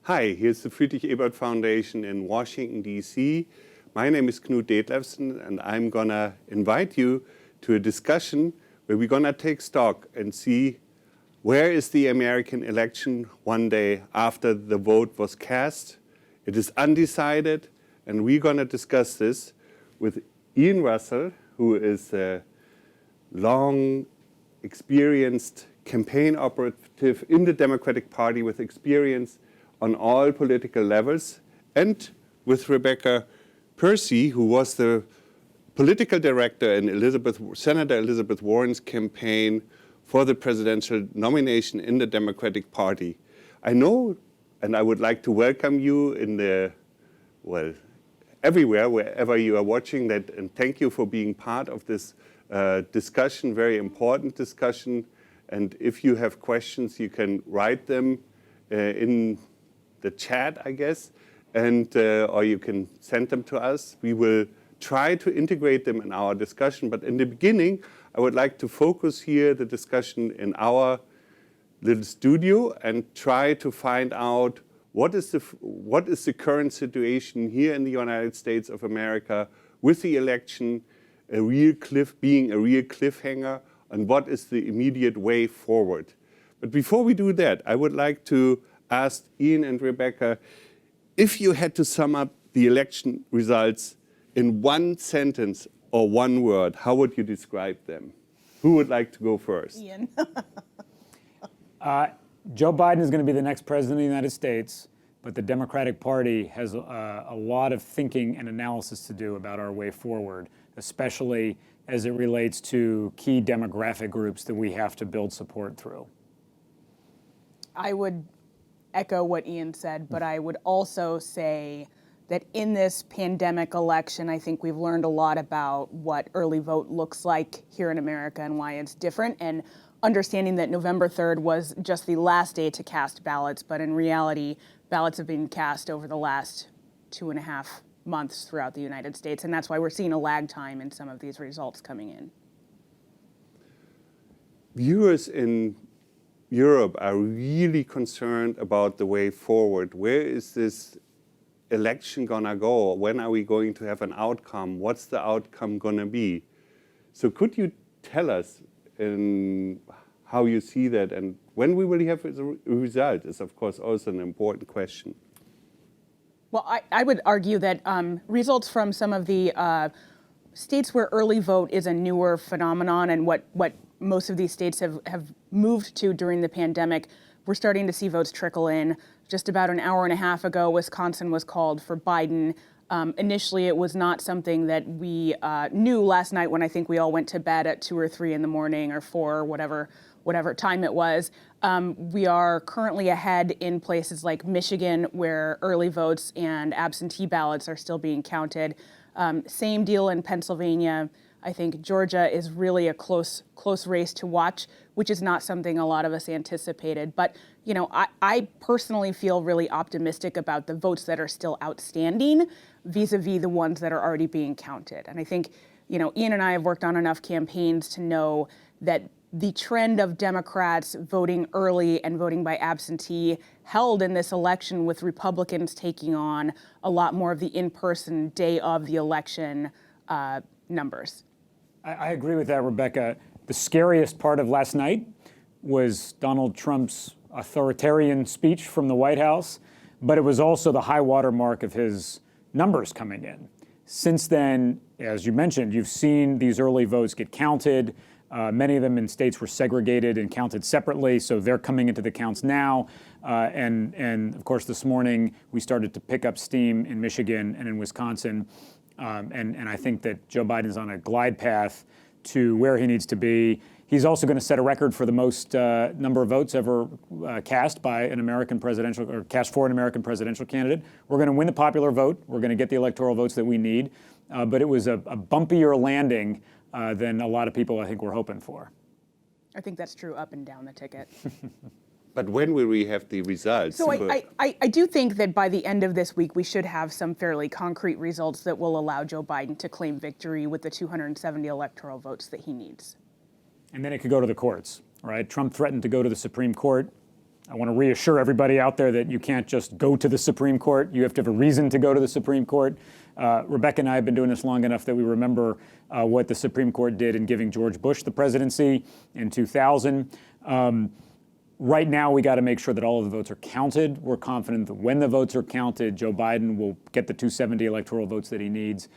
Hi, here's the Friedrich Ebert Foundation in Washington, DC. My name is Knut Detlefsen, and I'm going to invite you to a discussion where we're going to take stock and see where is the American election one day after the vote was cast. It is undecided, and we're going to discuss this with Ian Russell, who is a long experienced campaign operative in the Democratic Party with experience on all political levels, and with Rebecca Percy, who was the political director in Senator Elizabeth Warren's campaign for the presidential nomination in the Democratic Party. I know, and I would like to welcome you in the, well, everywhere, wherever you are watching that, and thank you for being part of this discussion, very important discussion. And if you have questions, you can write them in the chat, I guess, and or you can send them to us. We will try to integrate them in our discussion, but in the beginning, I would like to focus here the discussion in our little studio and try to find out what is the current situation here in the United States of America with the election being a real cliffhanger, and what is the immediate way forward. But before we do that, I would like to ask Ian and Rebecca, if you had to sum up the election results in one sentence or one word, how would you describe them? Who would like to go first? Ian. Joe Biden is going to be the next president of the United States, but the Democratic Party has a lot of thinking and analysis to do about our way forward, especially as it relates to key demographic groups that we have to build support through. I would echo what Ian said, but I would also say that in this pandemic election, I think we've learned a lot about what early vote looks like here in America and why it's different, and understanding that November 3rd was just the last day to cast ballots, but in reality, ballots have been cast over the last 2.5 months throughout the United States, and that's why we're seeing a lag time in some of these results coming in. Viewers in Europe are really concerned about the way forward. Where is this election gonna go? When are we going to have an outcome? What's the outcome gonna be? So could you tell us how you see that, and when we will have a result is of course also an important question. Well, I would argue that results from some of the states where early vote is a newer phenomenon, and what most of these states have moved to during the pandemic, we're starting to see votes trickle in. Just about an hour and a half ago, Wisconsin was called for Biden. Initially, it was not something that we knew last night when I think we all went to bed at 2 or 3 in the morning or 4, whatever time it was. We are currently ahead in places like Michigan, where early votes and absentee ballots are still being counted. Same deal in Pennsylvania. I think Georgia is really a close race to watch, which is not something a lot of us anticipated. But you know, I personally feel really optimistic about the votes that are still outstanding vis-a-vis the ones that are already being counted. And I think, you know, Ian and I have worked on enough campaigns to know that the trend of Democrats voting early and voting by absentee held in this election, with Republicans taking on a lot more of the in-person day of the election numbers. I agree with that, Rebecca. The scariest part of last night was Donald Trump's authoritarian speech from the White House, but it was also the high water mark of his numbers coming in. Since then, as you mentioned, you've seen these early votes get counted. Many of them in states were segregated and counted separately, so they're coming into the counts now. And of course, this morning, we started to pick up steam in Michigan and in Wisconsin. And I think that Joe Biden's on a glide path to where he needs to be. He's also going to set a record for the most number of votes ever cast by an American presidential, or cast for an American presidential candidate. We're going to win the popular vote. We're going to get the electoral votes that we need. But it was a bumpier landing than a lot of people, I think, were hoping for. I think that's true up and down the ticket. But when will we have the results? So I do think that by the end of this week, we should have some fairly concrete results that will allow Joe Biden to claim victory with the 270 electoral votes that he needs. And then it could go to the courts, right? Trump threatened to go to the Supreme Court I want to reassure everybody out there that you can't just go to the Supreme Court. You have to have a reason to go to the Supreme Court. Rebecca and I have been doing this long enough that we remember what the Supreme Court did in giving George Bush the presidency in 2000. Right now, we got to make sure that all of the votes are counted. We're confident that when the votes are counted, Joe Biden will get the 270 electoral votes that he needs.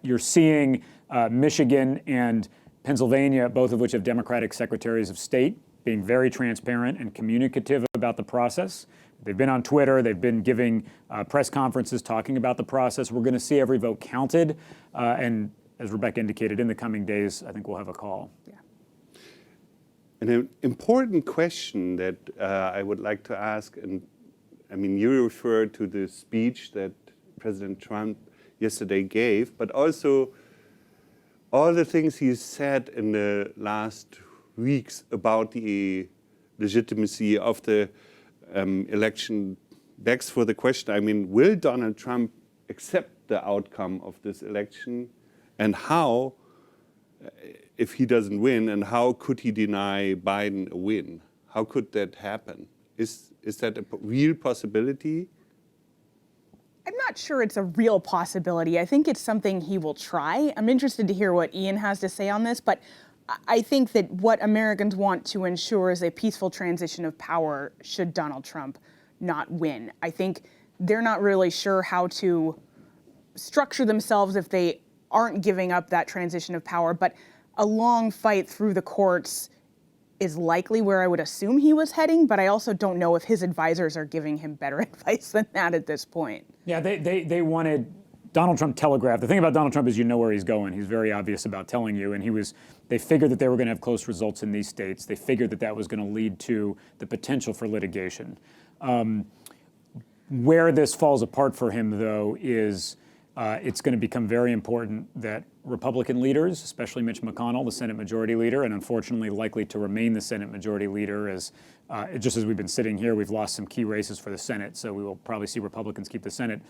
You're seeing Michigan and Pennsylvania, both of which have Democratic secretaries of state, being very transparent and communicative about the process. They've been on Twitter. They've been giving press conferences talking about the process. We're going to see every vote counted. And as Rebecca indicated, in the coming days, I think we'll have a call. Yeah. An important question that I would like to ask, and I mean, you referred to the speech that President Trump yesterday gave, but also all the things he said in the last weeks about the legitimacy of the election begs for the question, I mean, will Donald Trump accept the outcome of this election, and how, if he doesn't win, and how could he deny Biden a win? How could that happen? Is that a real possibility? I'm not sure it's a real possibility. I think it's something he will try. I'm interested to hear what Ian has to say on this, but I think that what Americans want to ensure is a peaceful transition of power should Donald Trump not win. I think they're not really sure how to structure themselves if they aren't giving up that transition of power, but a long fight through the courts is likely where I would assume he was heading, but I also don't know if his advisors are giving him better advice than that at this point. Yeah, they wanted Donald Trump telegraphed. The thing about Donald Trump is you know where he's going. He's very obvious about telling you, and they figured that they were going to have close results in these states. They figured that that was going to lead to the potential for litigation. Where this falls apart for him, though, is it's going to become very important that Republican leaders, especially Mitch McConnell, the Senate Majority Leader, and unfortunately likely to remain the Senate Majority Leader, as just as we've been sitting here, we've lost some key races for the Senate, so we will probably see Republicans keep the Senate.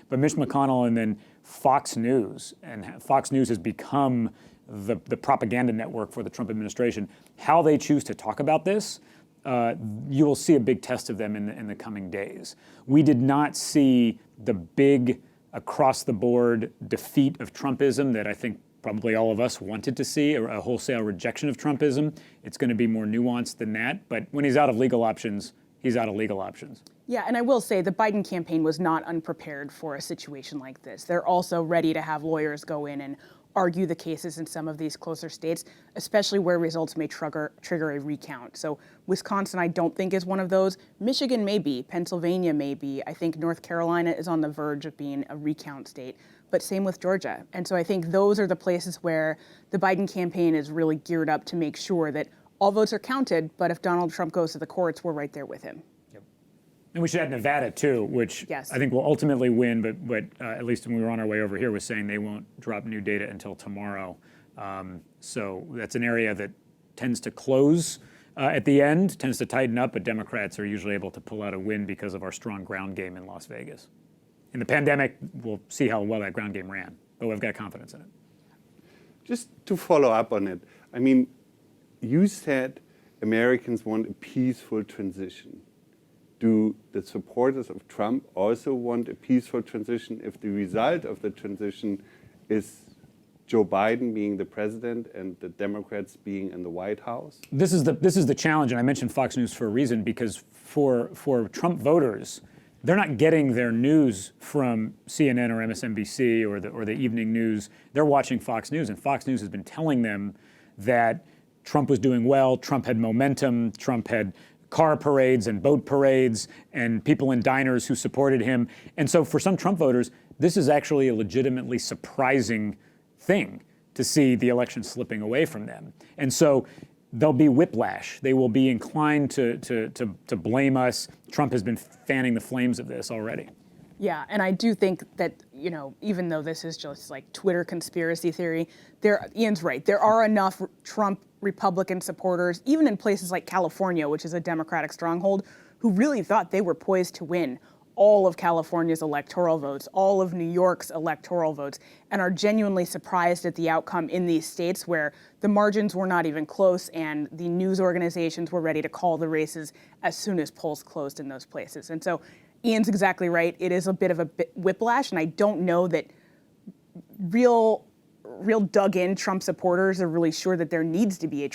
But Mitch McConnell and then Fox News, and Fox News has become the propaganda network for the Trump administration. How they choose to talk about this, you will see a big test of them in the coming days. We did not see the big across-the-board defeat of Trumpism that I think probably all of us wanted to see, a wholesale rejection of Trumpism. It's going to be more nuanced than that. But when he's out of legal options, he's out of legal options. Yeah, and I will say the Biden campaign was not unprepared for a situation like this. They're also ready to have lawyers go in and argue the cases in some of these closer states, especially where results may trigger a recount. So Wisconsin, I don't think is one of those. Michigan may be, Pennsylvania may be. I think North Carolina is on the verge of being a recount state, but same with Georgia. And so I think those are the places where the Biden campaign is really geared up to make sure that all votes are counted, but if Donald Trump goes to the courts, we're right there with him. And we should add Nevada, too, which yes. I think will ultimately win, but at least when we were on our way over here, was saying they won't drop new data until tomorrow. So that's an area that tends to close at the end, tends to tighten up, but Democrats are usually able to pull out a win because of our strong ground game in Las Vegas. In the pandemic, we'll see how well that ground game ran, but we've got confidence in it. Just to follow up on it, I mean, you said Americans want a peaceful transition. Do the supporters of Trump also want a peaceful transition if the result of the transition is Joe Biden being the president and the Democrats being in the White House? This is the challenge, and I mentioned Fox News for a reason, because for Trump voters, they're not getting their news from CNN or MSNBC or the evening news. They're watching Fox News, and Fox News has been telling them that Trump was doing well, Trump had momentum, Trump had car parades and boat parades and people in diners who supported him. And so for some Trump voters, this is actually a legitimately surprising thing to see the election slipping away from them. And so there'll be whiplash. They will be inclined to blame us. Trump has been fanning the flames of this already. Yeah, and I do think that, you know, even though this is just like Twitter conspiracy theory, Ian's right. There are enough Trump Republican supporters, even in places like California, which is a Democratic stronghold, who really thought they were poised to win all of California's electoral votes, all of New York's electoral votes, and are genuinely surprised at the outcome in these states where the margins were not even close and the news organizations were ready to call the races as soon as polls closed in those places. And so Ian's exactly right. It is a bit of a whiplash, and I don't know that real dug-in Trump supporters are really sure that there needs to be a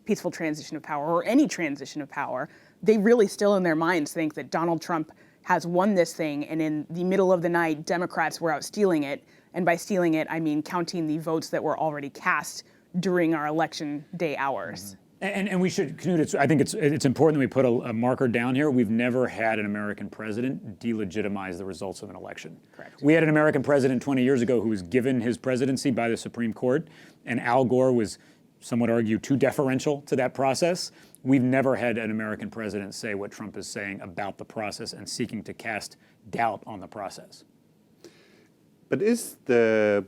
peaceful transition of power or any transition of power. They really still in their minds think that Donald Trump has won this thing, and in the middle of the night, Democrats were out stealing it. And by stealing it, I mean counting the votes that were already cast during our election day hours. And we should, Knut, I think it's important that we put a marker down here. We've never had an American president delegitimize the results of an election. Correct. We had an American president 20 years ago who was given his presidency by the Supreme Court, and Al Gore was, some would argue, too deferential to that process. We've never had an American president say what Trump is saying about the process and seeking to cast doubt on the process. But is Joe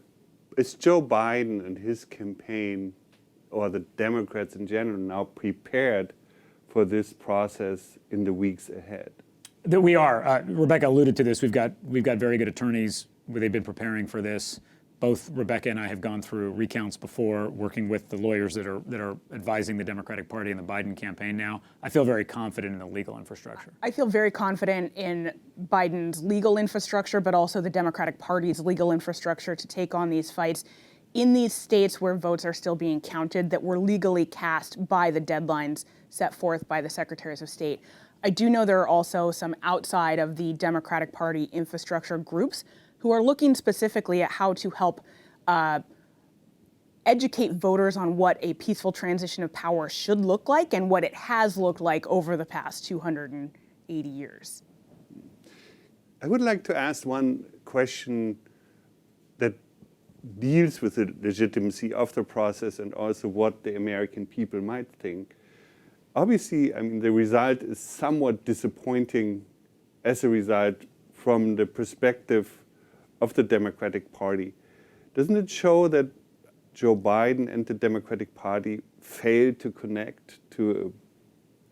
Biden and his campaign, or the Democrats in general, now prepared for this process in the weeks ahead? That we are. Rebecca alluded to this. We've got very good attorneys. They've been preparing for this. Both Rebecca and I have gone through recounts before, working with the lawyers that are advising the Democratic Party and the Biden campaign now. I feel very confident in the legal infrastructure. I feel very confident in Biden's legal infrastructure, but also the Democratic Party's legal infrastructure to take on these fights in these states where votes are still being counted that were legally cast by the deadlines set forth by the Secretaries of State. I do know there are also some outside of the Democratic Party infrastructure groups who are looking specifically at how to help educate voters on what a peaceful transition of power should look like and what it has looked like over the past 280 years. I would like to ask one question that deals with the legitimacy of the process and also what the American people might think. Obviously, I mean, the result is somewhat disappointing as a result from the perspective of the Democratic Party. Doesn't it show that Joe Biden and the Democratic Party failed to connect to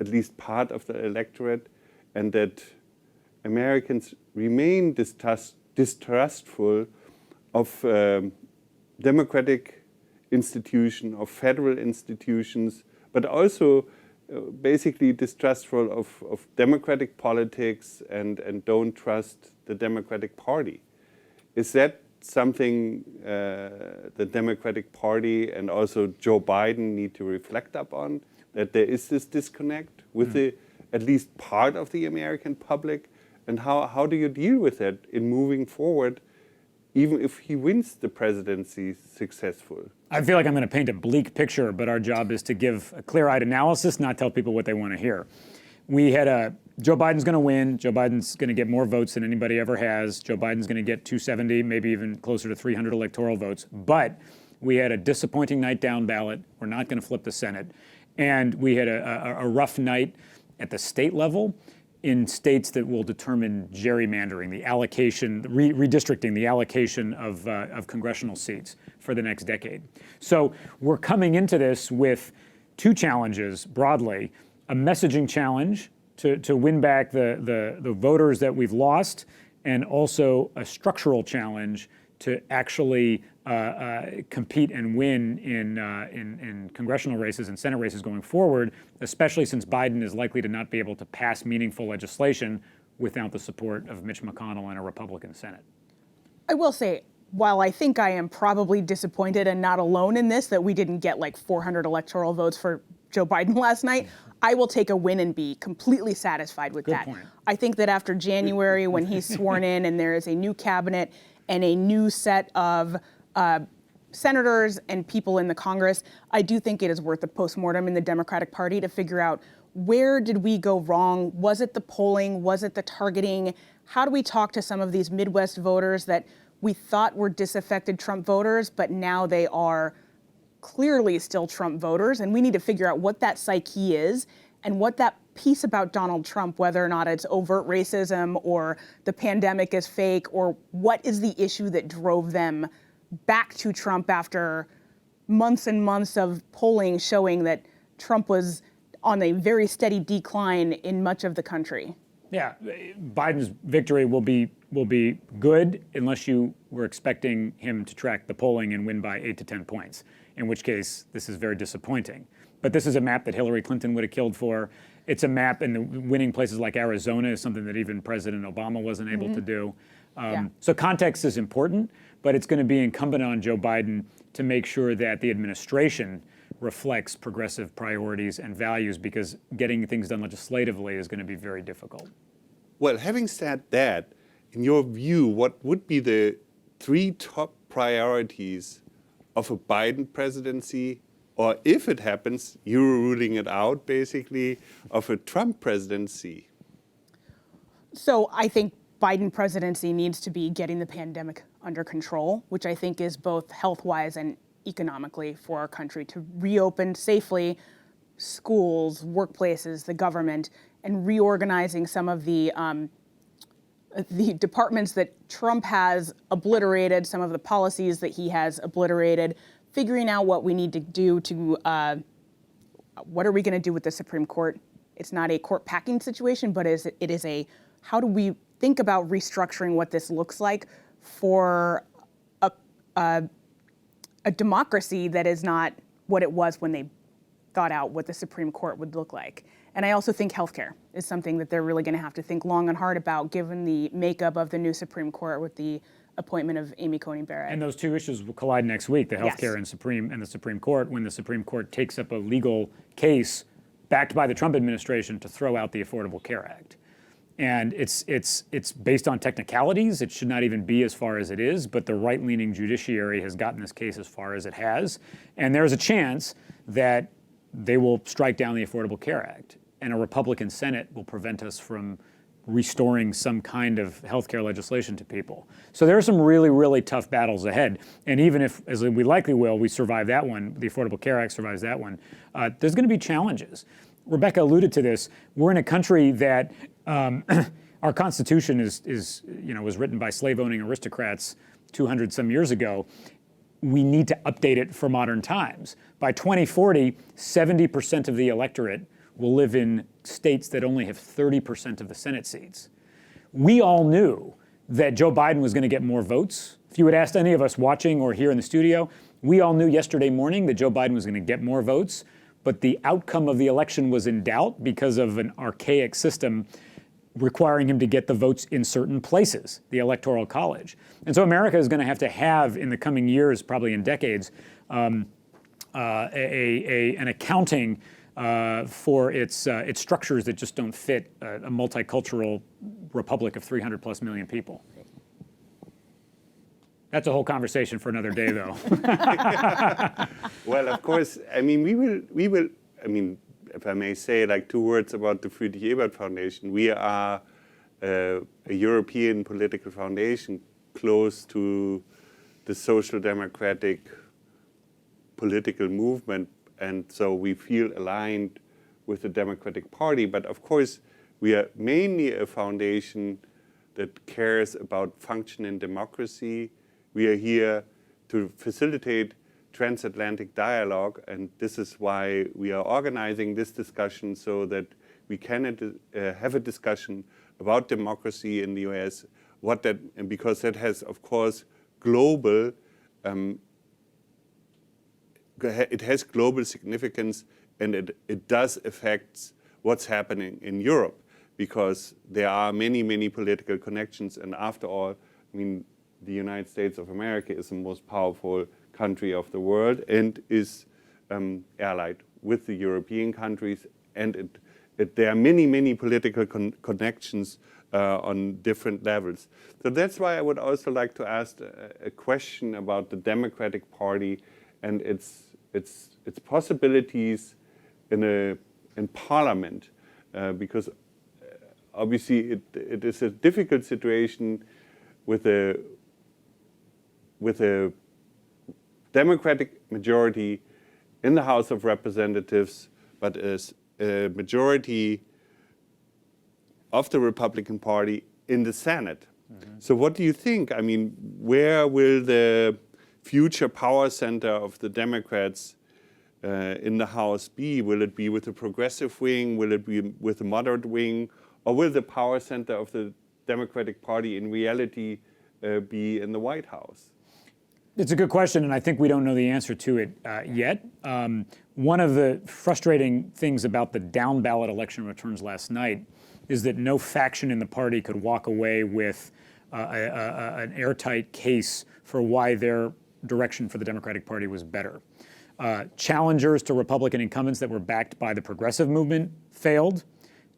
at least part of the electorate, and that Americans remain distrustful of democratic institutions, of federal institutions, but also basically distrustful of democratic politics and don't trust the Democratic Party? Is that something the Democratic Party and also Joe Biden need to reflect upon, that there is this disconnect with at least part of the American public? And how do you deal with that in moving forward, even if he wins the presidency successful? I feel like I'm going to paint a bleak picture, but our job is to give a clear-eyed analysis, not tell people what they want to hear. We had Joe Biden's going to win. Joe Biden's going to get more votes than anybody ever has. Joe Biden's going to get 270, maybe even closer to 300 electoral votes. But we had a disappointing night down ballot. We're not going to flip the Senate. And we had a rough night at the state level in states that will determine gerrymandering, the allocation, redistricting, the allocation of congressional seats for the next decade. So we're coming into this with two challenges broadly: a messaging challenge to win back the voters that we've lost, and also a structural challenge to actually compete and win in congressional races and Senate races going forward, especially since Biden is likely to not be able to pass meaningful legislation without the support of Mitch McConnell and a Republican Senate. I will say, while I think I am probably disappointed and not alone in this, that we didn't get like 400 electoral votes for Joe Biden last night, I will take a win and be completely satisfied with that. Good point. I think that after January, when he's sworn in and there is a new cabinet and a new set of senators and people in the Congress, I do think it is worth a postmortem in the Democratic Party to figure out, where did we go wrong? Was it the polling? Was it the targeting? How do we talk to some of these Midwest voters that we thought were disaffected Trump voters, but now they are clearly still Trump voters? And we need to figure out what that psyche is and what that piece about Donald Trump, whether or not it's overt racism or the pandemic is fake, or what is the issue that drove them back to Trump after months and months of polling showing that Trump was on a very steady decline in much of the country. Yeah, Biden's victory will be good unless you were expecting him to track the polling and win by 8 to 10 points, in which case this is very disappointing. But this is a map that Hillary Clinton would have killed for. It's a map, and winning places like Arizona is something that even President Obama wasn't able to do. So context is important, but it's going to be incumbent on Joe Biden to make sure that the administration reflects progressive priorities and values, because getting things done legislatively is going to be very difficult. Well, having said that, in your view, what would be the 3 top priorities of a Biden presidency, or if it happens, you're ruling it out basically, of a Trump presidency? So I think Biden presidency needs to be getting the pandemic under control, which I think is both health-wise and economically for our country, to reopen safely schools, workplaces, the government, and reorganizing some of the departments that Trump has obliterated, some of the policies that he has obliterated, figuring out what we need to do to, what are we going to do with the Supreme Court? It's not a court packing situation, but it is a, how do we think about restructuring what this looks like for a democracy that is not what it was when they thought out what the Supreme Court would look like. And I also think healthcare is something that they're really going to have to think long and hard about, given the makeup of the new Supreme Court with the appointment of Amy Coney Barrett. And those two issues will collide next week, the healthcare and the Supreme Court, when the Supreme Court takes up a legal case backed by the Trump administration to throw out the Affordable Care Act. And it's based on technicalities. It should not even be as far as it is, but the right-leaning judiciary has gotten this case as far as it has. And there's a chance that they will strike down the Affordable Care Act, and a Republican Senate will prevent us from restoring some kind of healthcare legislation to people. So there are some really, really tough battles ahead. And even if, as we likely will, we survive that one, the Affordable Care Act survives that one, there's going to be challenges. Rebecca alluded to this. We're in a country that our Constitution was written by slave-owning aristocrats 200 some years ago. We need to update it for modern times. By 2040, 70% of the electorate will live in states that only have 30% of the Senate seats. We all knew that Joe Biden was going to get more votes. If you had asked any of us watching or here in the studio, we all knew yesterday morning that Joe Biden was going to get more votes. But the outcome of the election was in doubt because of an archaic system requiring him to get the votes in certain places, the Electoral College. And so America is going to have in the coming years, probably in decades, an accounting for its structures that just don't fit a multicultural republic of 300 plus million people. That's a whole conversation for another day, though. Well, of course, I mean, we will, I mean, if I may say like 2 words about the Friedrich Ebert Foundation, we are a European political foundation close to the social democratic political movement, and so we feel aligned with the Democratic Party. But of course, we are mainly a foundation that cares about functioning democracy. We are here to facilitate transatlantic dialogue, and this is why we are organizing this discussion, so that we can have a discussion about democracy in the US, and because that has, of course, global, it has global significance, and it does affect what's happening in Europe, because there are many, many political connections, and after all, I mean, the United States of America is the most powerful country of the world and is allied with the European countries, and there are many, many political connections on different levels. So that's why I would also like to ask a question about the Democratic Party and its possibilities in Parliament, because obviously it is a difficult situation with a Democratic majority in the House of Representatives, but as a majority of the Republican Party in the Senate. Mm-hmm. So what do you think? I mean, where will the future power center of the Democrats in the House be? Will it be with the progressive wing? Will it be with the moderate wing? Or will the power center of the Democratic Party in reality be in the White House? It's a good question, and I think we don't know the answer to it yet. One of the frustrating things about the down-ballot election returns last night is that no faction in the party could walk away with an airtight case for why their direction for the Democratic Party was better. Challengers to Republican incumbents that were backed by the progressive movement failed.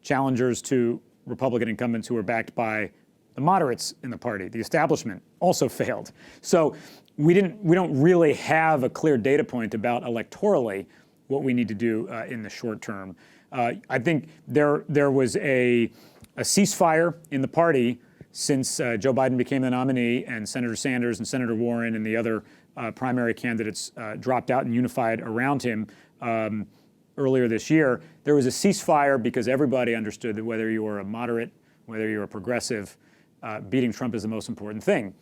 Challengers to Republican incumbents who were backed by the moderates in the party, the establishment, also failed. So we don't really have a clear data point about electorally what we need to do in the short term. I think there was a ceasefire in the party since Joe Biden became the nominee and Senator Sanders and Senator Warren and the other primary candidates dropped out and unified around him earlier this year. There was a ceasefire because everybody understood that whether you were a moderate, whether you're a progressive, beating Trump is the most important thing.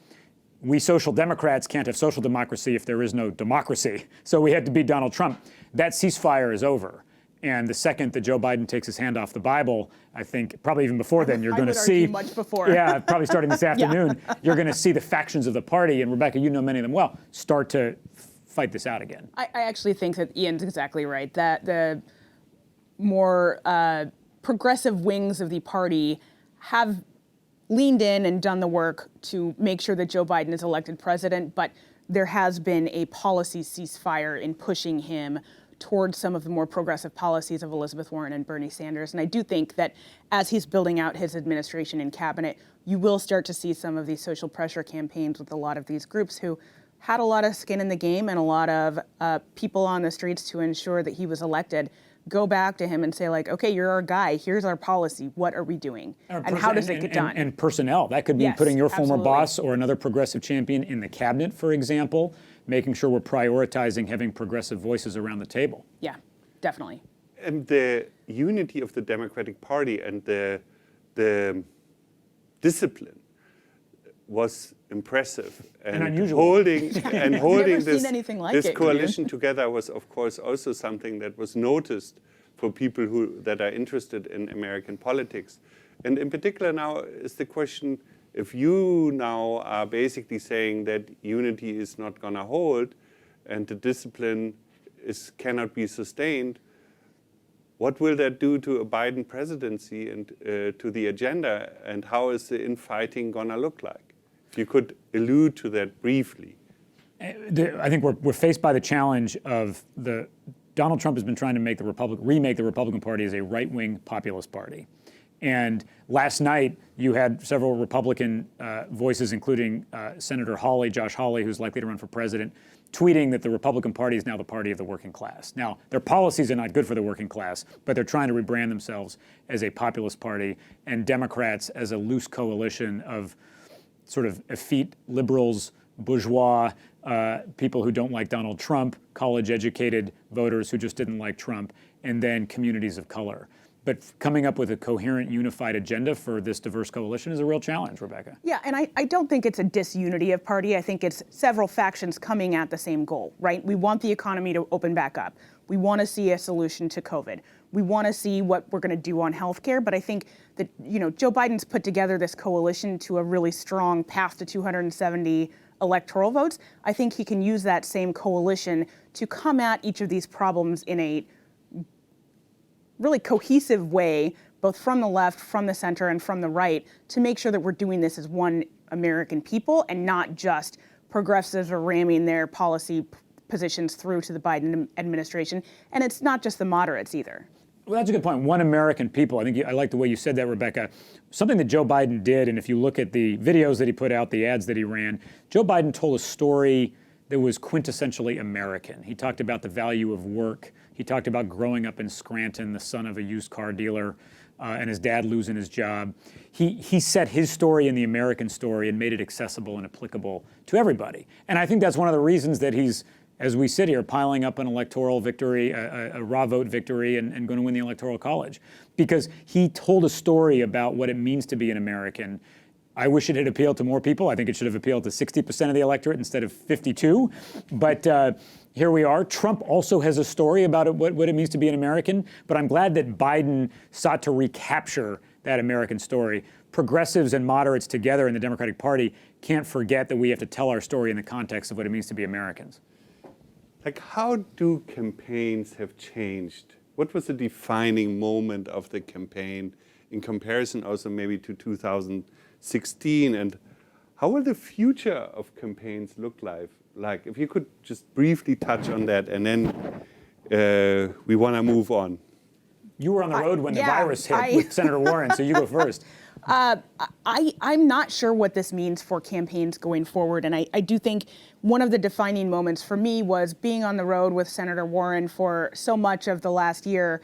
We social democrats can't have social democracy if there is no democracy. So we had to beat Donald Trump. That ceasefire is over. And the second that Joe Biden takes his hand off the Bible, I think probably even before then, you're going to see much before. Yeah, probably starting this afternoon, you're going to see the factions of the party, and Rebecca, you know many of them well, start to fight this out again. I actually think that Ian's exactly right, that the more progressive wings of the party have leaned in and done the work to make sure that Joe Biden is elected president, but there has been a policy ceasefire in pushing him towards some of the more progressive policies of Elizabeth Warren and Bernie Sanders. And I do think that as he's building out his administration and cabinet, you will start to see some of these social pressure campaigns with a lot of these groups who had a lot of skin in the game and a lot of people on the streets to ensure that he was elected go back to him and say, like, okay, you're our guy. Here's our policy. What are we doing? And how does it get done? And personnel. That could mean putting your former boss or another progressive champion in the cabinet, for example, making sure we're prioritizing having progressive voices around the table. Yeah, definitely. And the unity of the Democratic Party and the discipline was impressive. And unusual. Holding this it, coalition together was, of course, also something that was noticed for people that are interested in American politics. And in particular now is the question, if you now are basically saying that unity is not going to hold and the discipline cannot be sustained, what will that do to a Biden presidency and to the agenda, and how is the infighting going to look like? If you could allude to that briefly. I think we're faced by the challenge of Donald Trump has been trying to remake the Republican Party as a right-wing populist party. And last night, you had several Republican voices, including Senator Hawley, Josh Hawley, who's likely to run for president, tweeting that the Republican Party is now the party of the working class. Now, their policies are not good for the working class, but they're trying to rebrand themselves as a populist party and Democrats as a loose coalition of sort of effete liberals, bourgeois, people who don't like Donald Trump, college-educated voters who just didn't like Trump, and then communities of color. But coming up with a coherent, unified agenda for this diverse coalition is a real challenge, Rebecca. Yeah, and I don't think it's a disunity of party. I think it's several factions coming at the same goal, right? We want the economy to open back up. We want to see a solution to COVID. We want to see what we're going to do on healthcare. But I think that, Joe Biden's put together this coalition to a really strong path to 270 electoral votes. I think he can use that same coalition to come at each of these problems in a really cohesive way, both from the left, from the center, and from the right, to make sure that we're doing this as one American people and not just progressives are ramming their policy positions through to the Biden administration. And it's not just the moderates either. Well, that's a good point. One American people. I think I like the way you said that, Rebecca. Something that Joe Biden did, and if you look at the videos that he put out, the ads that he ran, Joe Biden told a story that was quintessentially American. He talked about the value of work. He talked about growing up in Scranton, the son of a used car dealer, and his dad losing his job. He set his story in the American story and made it accessible and applicable to everybody. And I think that's one of the reasons that he's, as we sit here, piling up an electoral victory, a raw vote victory, and going to win the Electoral College. Because he told a story about what it means to be an American. I wish it had appealed to more people. I think it should have appealed to 60% of the electorate instead of 52. But here we are. Trump also has a story about what it means to be an American. But I'm glad that Biden sought to recapture that American story. Progressives and moderates together in the Democratic Party can't forget that we have to tell our story in the context of what it means to be Americans. Like, how do campaigns have changed? What was the defining moment of the campaign in comparison also maybe to 2016? And how will the future of campaigns look like? Like, if you could just briefly touch on that, and then we want to move on. You were on the road when the virus hit with Senator Warren, so you go first. I'm not sure what this means for campaigns going forward, and I do think one of the defining moments for me was being on the road with Senator Warren for so much of the last year,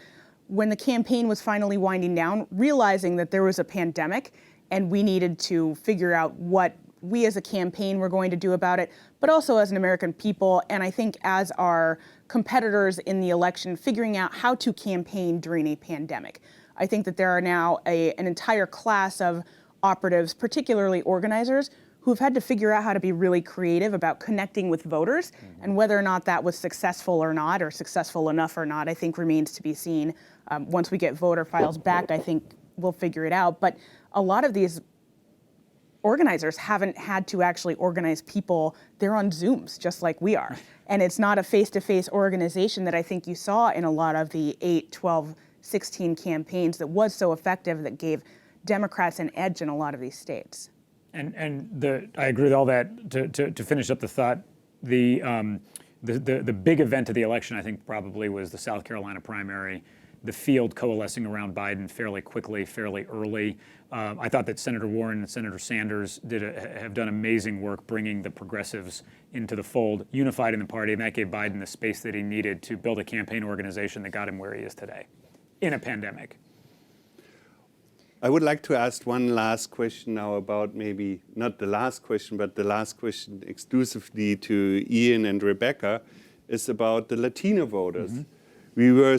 when the campaign was finally winding down, realizing that there was a pandemic and we needed to figure out what we as a campaign were going to do about it, but also as an American people, and I think as our competitors in the election, figuring out how to campaign during a pandemic. I think that there are now an entire class of operatives, particularly organizers, who've had to figure out how to be really creative about connecting with voters, and whether or not that was successful or not, or successful enough or not, I think remains to be seen. Once we get voter files back, I think we'll figure it out. But a lot of these organizers haven't had to actually organize people. They're on Zooms, just like we are. And it's not a face-to-face organization that I think you saw in a lot of the 8, 12, 16 campaigns that was so effective, that gave Democrats an edge in a lot of these states. And I agree with all that. To finish up the thought, the big event of the election, I think, probably was the South Carolina primary, the field coalescing around Biden fairly quickly, fairly early. I thought that Senator Warren and Senator Sanders have done amazing work bringing the progressives into the fold, unified in the party, and that gave Biden the space that he needed to build a campaign organization that got him where he is today, in a pandemic. I would like to ask one last question now about, maybe not the last question, but the last question exclusively to Ian and Rebecca, is about the Latino voters. We were,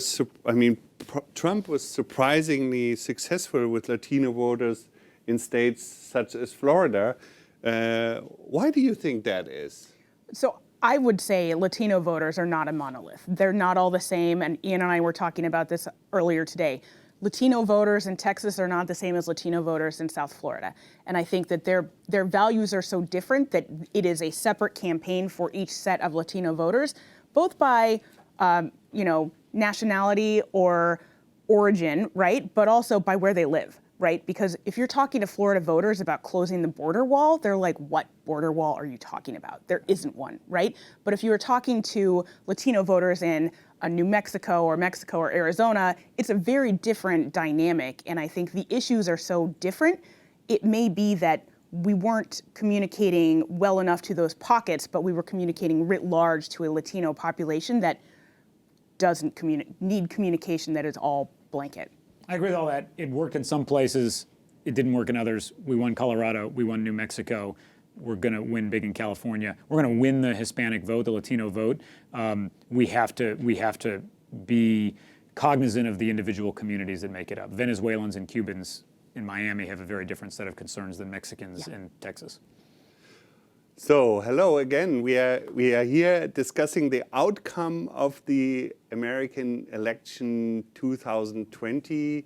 Trump was surprisingly successful with Latino voters in states such as Florida. Why do you think that is? So I would say Latino voters are not a monolith. They're not all the same, and Ian and I were talking about this earlier today. Latino voters in Texas are not the same as Latino voters in South Florida. And I think that their values are so different that it is a separate campaign for each set of Latino voters, both by nationality or origin, right? But also by where they live, right? Because if you're talking to Florida voters about closing the border wall, they're like, what border wall are you talking about? There isn't one, right? But if you were talking to Latino voters in New Mexico or Arizona, it's a very different dynamic. And I think the issues are so different. It may be that we weren't communicating well enough to those pockets, but we were communicating writ large to a Latino population that doesn't need communication that is all blanket. I agree with all that. It worked in some places. It didn't work in others. We won Colorado. We won New Mexico. We're going to win big in California. We're going to win the Hispanic vote, the Latino vote. We have to be cognizant of the individual communities that make it up. Venezuelans and Cubans in Miami have a very different set of concerns than Mexicans in Texas. So, hello again. We are here discussing the outcome of the American election 2020,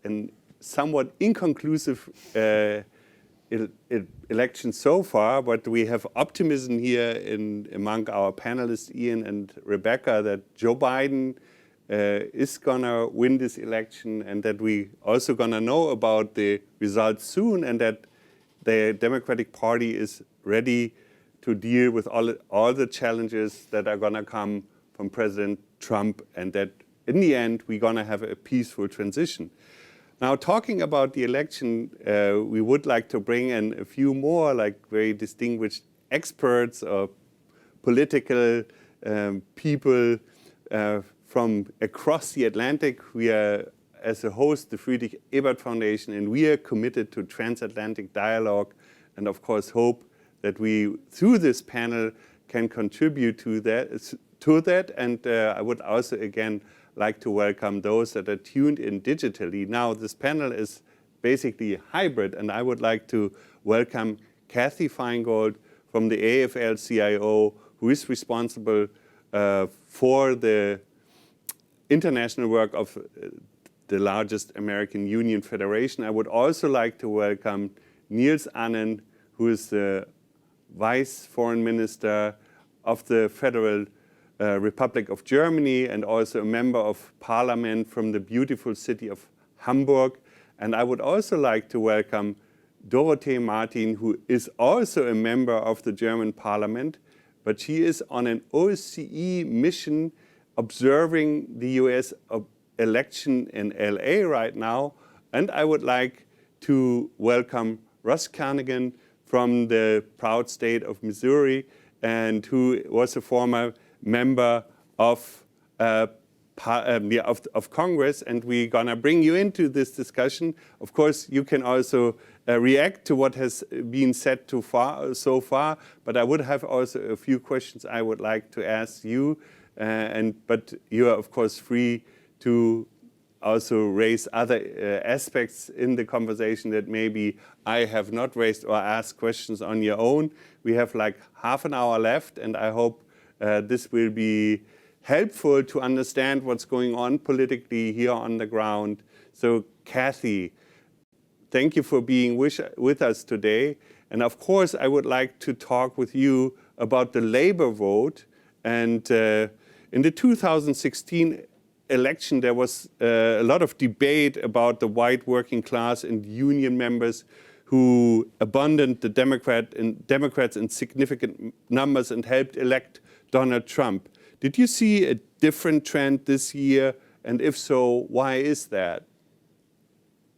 and somewhat inconclusive election so far, but we have optimism here among our panelists, Ian and Rebecca, that Joe Biden is gonna win this election, and that we also gonna know about the results soon, and that the Democratic Party is ready to deal with all the challenges that are gonna come from President Trump, and that in the end, we're gonna have a peaceful transition. Now, talking about the election, we would like to bring in a few more very distinguished experts or political people from across the Atlantic. We are, as a host, the Friedrich Ebert Foundation, and we are committed to transatlantic dialogue, and of course hope that we, through this panel, can contribute to that. And I would also, again, like to welcome those that are tuned in digitally. Now, this panel is basically hybrid, and I would like to welcome Cathy Feingold from the AFL-CIO, who is responsible for the international work of the largest American union federation. I would also like to welcome Niels Annen, who is the Vice Foreign Minister of the Federal Republic of Germany and also a member of parliament from the beautiful city of Hamburg. And I would also like to welcome Dorothee Martin, who is also a member of the German parliament, but she is on an OSCE mission observing the US election in LA right now. And I would like to welcome Russ Carnahan from the proud state of Missouri, and who was a former member of Congress, and we're gonna bring you into this discussion. Of course, you can also react to what has been said so far, but I would have also a few questions I would like to ask you, but you are of course free to also raise other aspects in the conversation that maybe I have not raised, or ask questions on your own. We have like half an hour left, and I hope this will be helpful to understand what's going on politically here on the ground. So Cathy, thank you for being with us today. And of course, I would like to talk with you about the labor vote. And in the 2016 election, there was a lot of debate about the white working class and union members who abandoned the Democrats in significant numbers and helped elect Donald Trump. Did you see a different trend this year? And if so, why is that?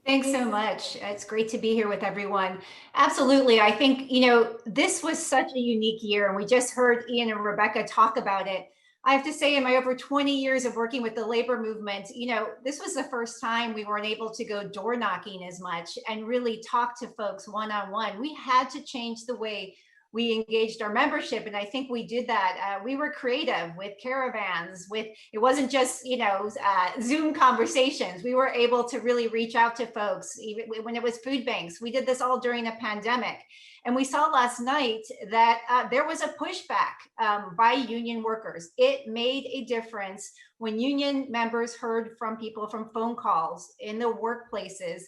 Thanks so much. It's great to be here with everyone. Absolutely. I think, this was such a unique year, and we just heard Ian and Rebecca talk about it. I have to say, in my over 20 years of working with the labor movement, this was the first time we weren't able to go door knocking as much and really talk to folks one-on-one. We had to change the way we engaged our membership, and I think we did that. We were creative with caravans, it wasn't just Zoom conversations. We were able to really reach out to folks, even when it was food banks. We did this all during a pandemic, and we saw last night that there was a pushback by union workers. It made a difference when union members heard from people from phone calls in the workplaces.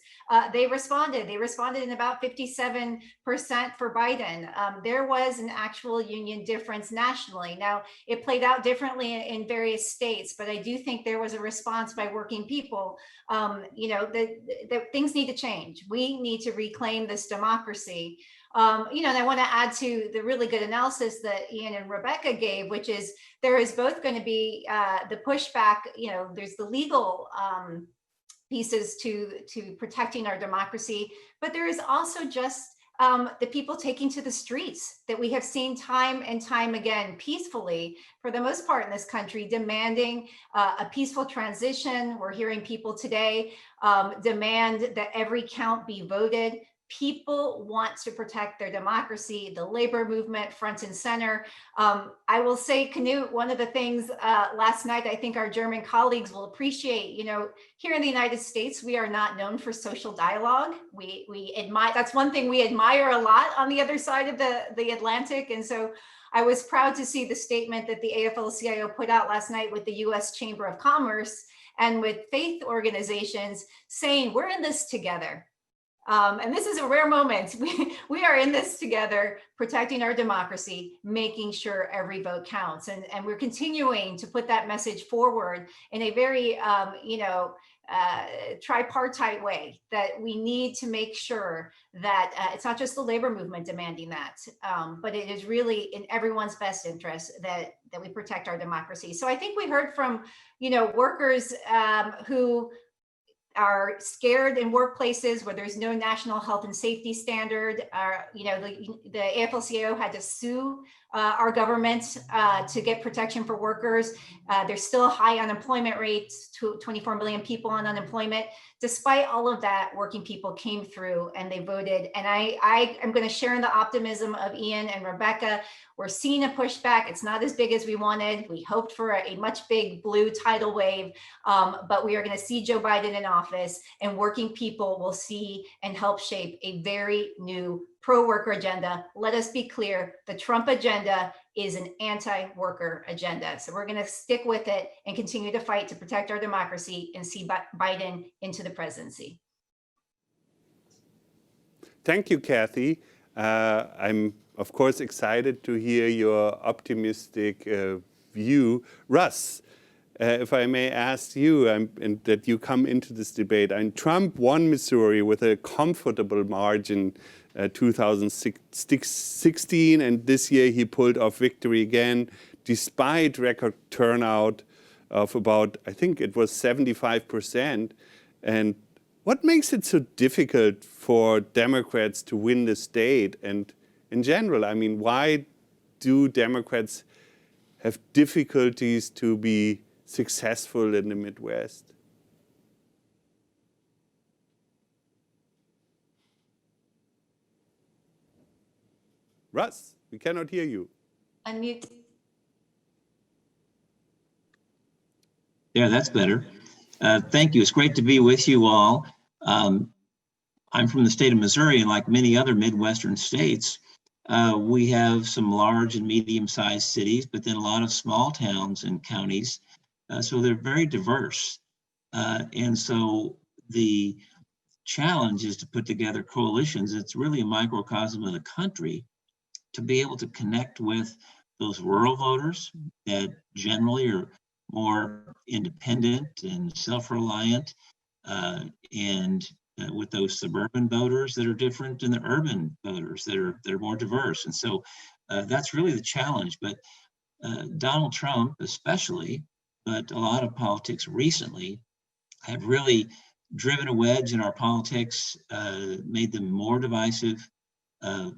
They responded in about 57% for Biden. There was an actual union difference nationally. Now, it played out differently in various states, but I do think there was a response by working people. That things need to change. We need to reclaim this democracy. And I want to add to the really good analysis that Ian and Rebecca gave, which is there is both going to be the pushback, there's the legal pieces to protecting our democracy, but there is also just the people taking to the streets that we have seen time and time again, peacefully, for the most part in this country, demanding a peaceful transition. We're hearing people today demand that every count be voted. People want to protect their democracy, the labor movement front and center. I will say, Knut, one of the things last night, I think our German colleagues will appreciate, here in the United States, we are not known for social dialogue. We admire, that's one thing we admire a lot on the other side of the Atlantic. And so I was proud to see the statement that the AFL-CIO put out last night with the US Chamber of Commerce and with faith organizations saying, we're in this together. And this is a rare moment. We are in this together, protecting our democracy, making sure every vote counts. And we're continuing to put that message forward in a very, tripartite way, that we need to make sure that it's not just the labor movement demanding that, but it is really in everyone's best interest that we protect our democracy. So I think we heard from, workers who are scared in workplaces where there's no national health and safety standard. The AFL-CIO had to sue our government to get protection for workers. There's still high unemployment rates, 24 million people on unemployment. Despite all of that, working people came through and they voted. And I am going to share in the optimism of Ian and Rebecca. We're seeing a pushback. It's not as big as we wanted. We hoped for a much big blue tidal wave, but we are going to see Joe Biden in office. office, and working people will see and help shape a very new pro-worker agenda. Let us be clear, the Trump agenda is an anti-worker agenda. So we're going to stick with it and continue to fight to protect our democracy and see Biden into the presidency. Thank you, Cathy. I'm, of course, excited to hear your optimistic view. Russ, if I may ask you, and that you come into this debate, and Trump won Missouri with a comfortable margin 2016, and this year he pulled off victory again, despite record turnout of about, I think it was 75%. And what makes it so difficult for Democrats to win the state? And in general, I mean, why do Democrats have difficulties to be successful in the Midwest? Russ, we cannot hear you. Unmute. Yeah, that's better. Thank you. It's great to be with you all. I'm from the state of Missouri, and like many other Midwestern states, we have some large and medium-sized cities, but then a lot of small towns and counties. So they're very diverse. And so the challenge is to put together coalitions. It's really a microcosm of the country to be able to connect with those rural voters that generally are more independent and self-reliant, and with those suburban voters that are different than the urban voters that are more diverse. And so that's really the challenge. But Donald Trump especially, but a lot of politics recently have really driven a wedge in our politics, made them more divisive, a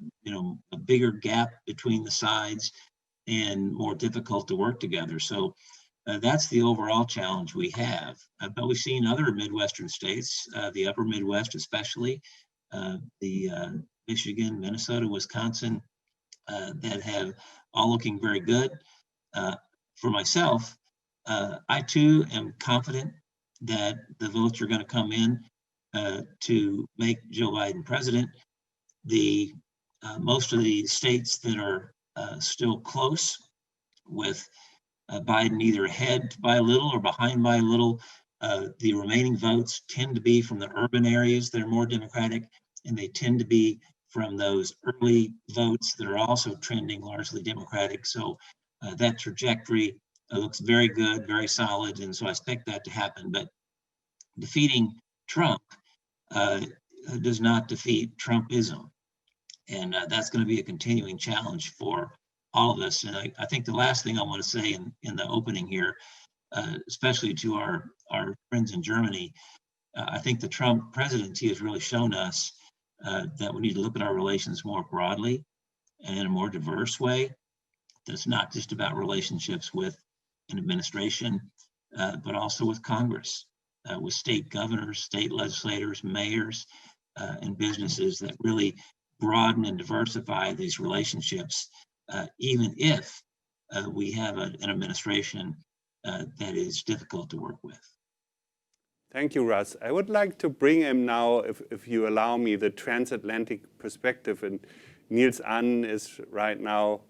bigger gap between the sides and more difficult to work together. So that's the overall challenge we have. But we've seen other Midwestern states, the upper Midwest especially, the Michigan, Minnesota, Wisconsin, that have all looking very good. For myself, I too am confident that the votes are going to come in to make Joe Biden president. Most of the states that are still close, with Biden either ahead by a little or behind by a little, the remaining votes tend to be from the urban areas that are more Democratic, and they tend to be from those early votes that are also trending largely Democratic. So that trajectory looks very good, very solid, and so I expect that to happen. But defeating Trump does not defeat Trumpism. And that's going to be a continuing challenge for all of us. And I think the last thing I want to say in the opening here, especially to our friends in Germany, I think the Trump presidency has really shown us that we need to look at our relations more broadly and in a more diverse way. That's not just about relationships with an administration, but also with Congress, with state governors, state legislators, mayors, and businesses, that really broaden and diversify these relationships, even if we have an administration that is difficult to work with. Thank you, Russ. I would like to bring him now, if you allow me, the transatlantic perspective. And Niels Annen is right now,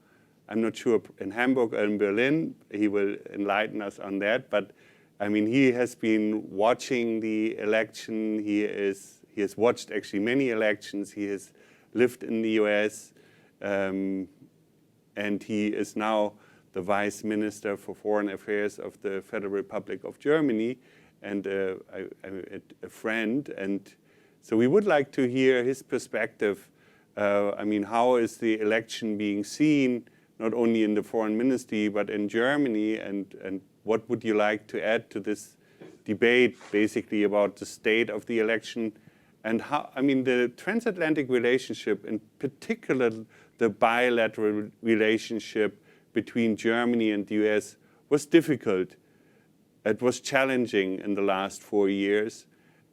I'm not sure, in Hamburg or in Berlin. He will enlighten us on that. But I mean, he has been watching the election. He has watched actually many elections. He has lived in the US, and he is now the Vice Minister for Foreign Affairs of the Federal Republic of Germany, and a friend. And so we would like to hear his perspective. I mean, how is the election being seen, not only in the foreign ministry, but in Germany, and what would you like to add to this debate, basically, about the state of the election? And how, I mean, the transatlantic relationship, in particular, the bilateral relationship between Germany and the US, was difficult. It was challenging in the last 4 years.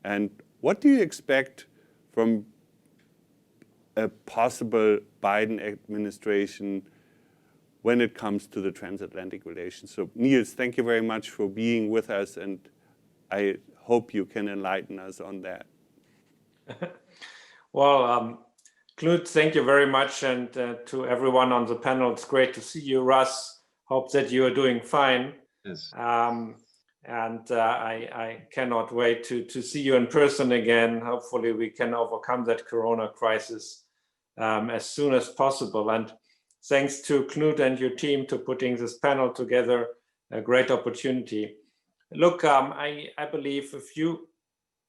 And what do you expect from a possible Biden administration when it comes to the transatlantic relations? So, Niels, thank you very much for being with us. And I hope you can enlighten us on that. Well, Knut, thank you very much. And to everyone on the panel, it's great to see you. Russ, hope that you are doing fine. Yes. I cannot wait to see you in person again. Hopefully we can overcome that Corona crisis as soon as possible. And thanks to Knut and your team to putting this panel together, a great opportunity. Look, I believe if you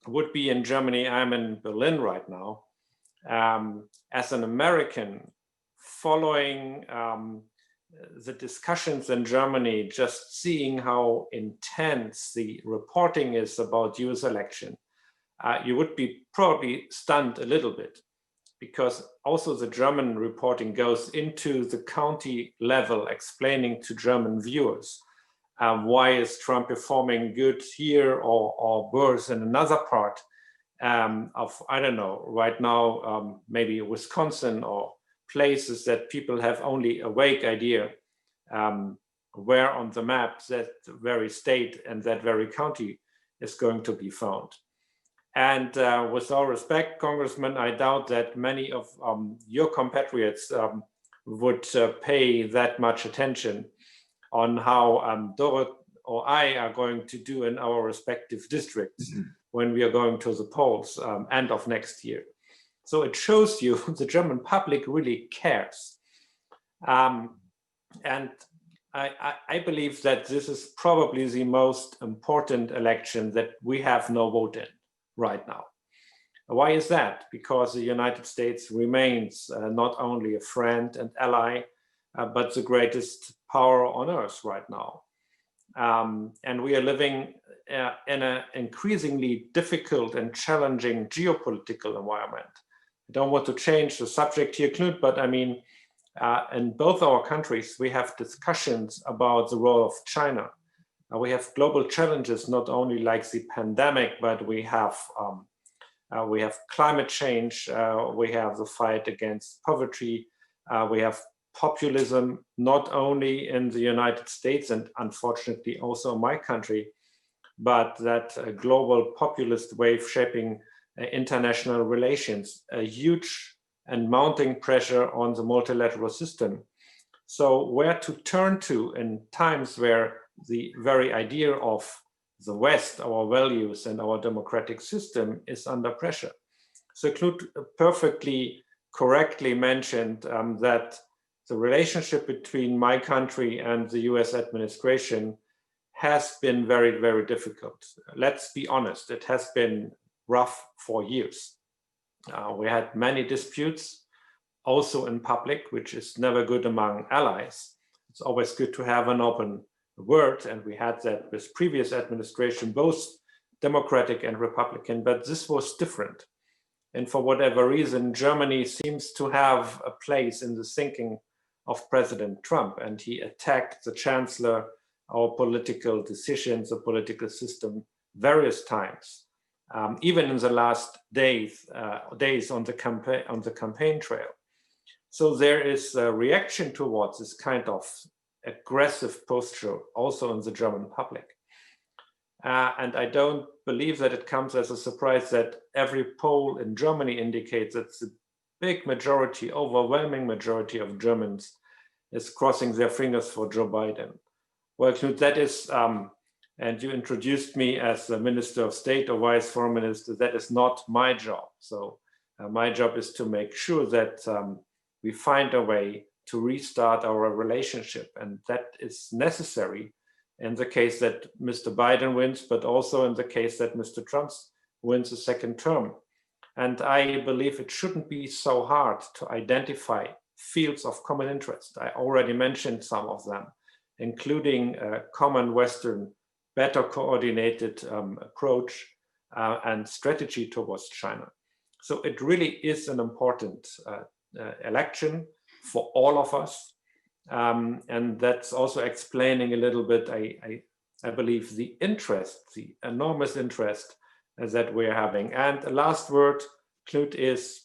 would be in Germany, I'm in Berlin right now, as an American, following the discussions in Germany, just seeing how intense the reporting is about US election, you would be probably stunned a little bit, because also the German reporting goes into the county level, explaining to German viewers why is Trump performing good here or worse in another part of, I don't know, right now, maybe Wisconsin or places that people have only a vague idea where on the map that very state and that very county is going to be found. And with all respect, Congressman, I doubt that many of your compatriots would pay that much attention on how Dorot or I are going to do in our respective districts when we are going to the polls end of next year. So it shows you the German public really cares. And I believe that this is probably the most important election that we have no vote in right now. Why is that? Because the United States remains not only a friend and ally, but the greatest power on earth right now. And we are living in an increasingly difficult and challenging geopolitical environment. I don't want to change the subject here, Knut, but I mean, in both our countries, we have discussions about the role of China. We have global challenges, not only like the pandemic, but we have climate change, we have the fight against poverty, we have populism, not only in the United States and unfortunately also in my country, but that global populist wave shaping international relations, a huge and mounting pressure on the multilateral system. So where to turn to in times where the very idea of the West, our values and our democratic system is under pressure. So Knut perfectly correctly mentioned that the relationship between my country and the US administration has been very, very difficult. Let's be honest, it has been rough for years. We had many disputes, also in public, which is never good among allies. It's always good to have an open word, and we had that with previous administration, both Democratic and Republican, but this was different. And for whatever reason, Germany seems to have a place in the thinking of President Trump, and he attacked the chancellor, our political decisions, the political system, various times, even in the last days on the campaign trail. So there is a reaction towards this kind of aggressive posture also in the German public. And I don't believe that it comes as a surprise that every poll in Germany indicates that the big majority, overwhelming majority of Germans is crossing their fingers for Joe Biden. Well, Knut, that is, and you introduced me as the Minister of State or Vice Foreign Minister, that is not my job. So my job is to make sure that we find a way to restart our relationship. And that is necessary in the case that Mr. Biden wins, but also in the case that Mr. Trump wins a second term. And I believe it shouldn't be so hard to identify fields of common interest. I already mentioned some of them, including a common Western, better coordinated approach and strategy towards China. So it really is an important election for all of us. And that's also explaining a little bit, I believe, the interest, the enormous interest that we're having. And the last word, Knut, is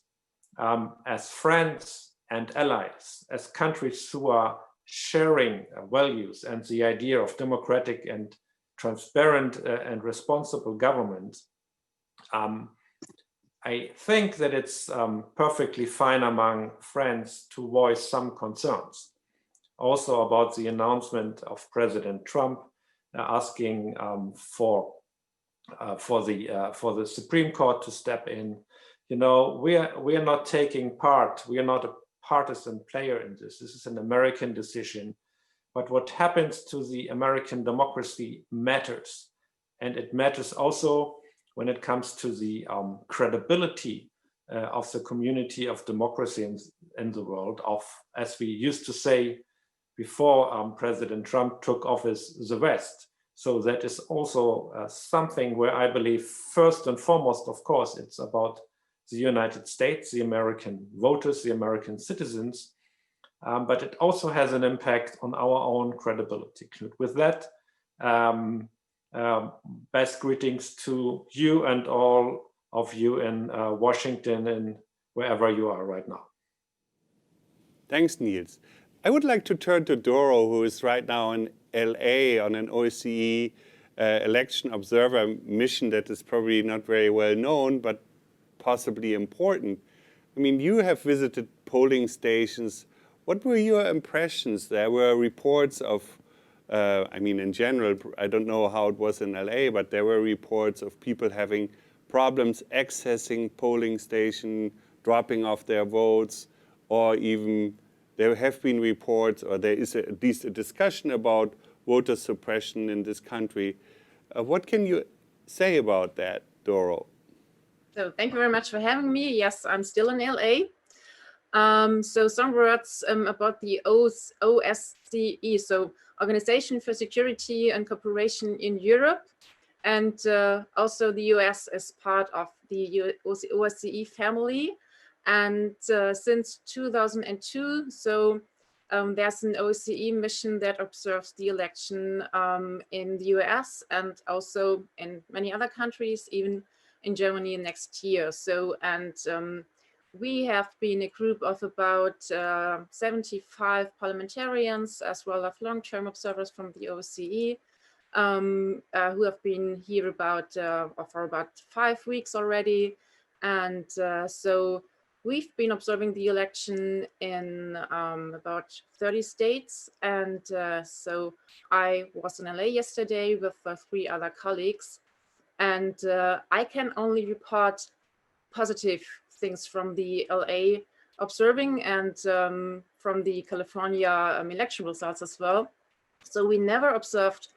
as friends and allies, as countries who are sharing values and the idea of democratic and transparent and responsible government, I think that it's perfectly fine among friends to voice some concerns. Also about the announcement of President Trump asking for the Supreme Court to step in. You know, we are not taking part. We are not a partisan player in this. This is an American decision. But what happens to the American democracy matters, and it matters also when it comes to the credibility of the community of democracy in the world, of, as we used to say before President Trump took office, the West. So that is also something where I believe first and foremost, of course, it's about the United States, the American voters, the American citizens, but it also has an impact on our own credibility. Knut, with that, best greetings to you and all of you in Washington and wherever you are right now. Thanks, Niels. I would like to turn to Doro, who is right now in LA on an OSCE election observer mission that is probably not very well known, but possibly important. I mean, you have visited polling stations. What were your impressions? There were reports of, I mean, in general, I don't know how it was in LA, but there were reports of people having problems accessing polling station, dropping off their votes, or even there have been reports, or there is at least a discussion about voter suppression in this country. What can you say about that, Doro? So thank you very much for having me. Yes, I'm still in LA. So some words about the OSCE, so Organization for Security and Cooperation in Europe, and also the US as part of the OSCE family. And since 2002, so there's an OSCE mission that observes the election in the US and also in many other countries, even in Germany next year. So, and we have been a group of about 75 parliamentarians, as well as long-term observers from the OSCE, who have been here for about 5 weeks already. And so we've been observing the election in about 30 states. And so I was in LA yesterday with 3 other colleagues. And I can only report positive things from the LA observing and from the California election results as well. So we never observed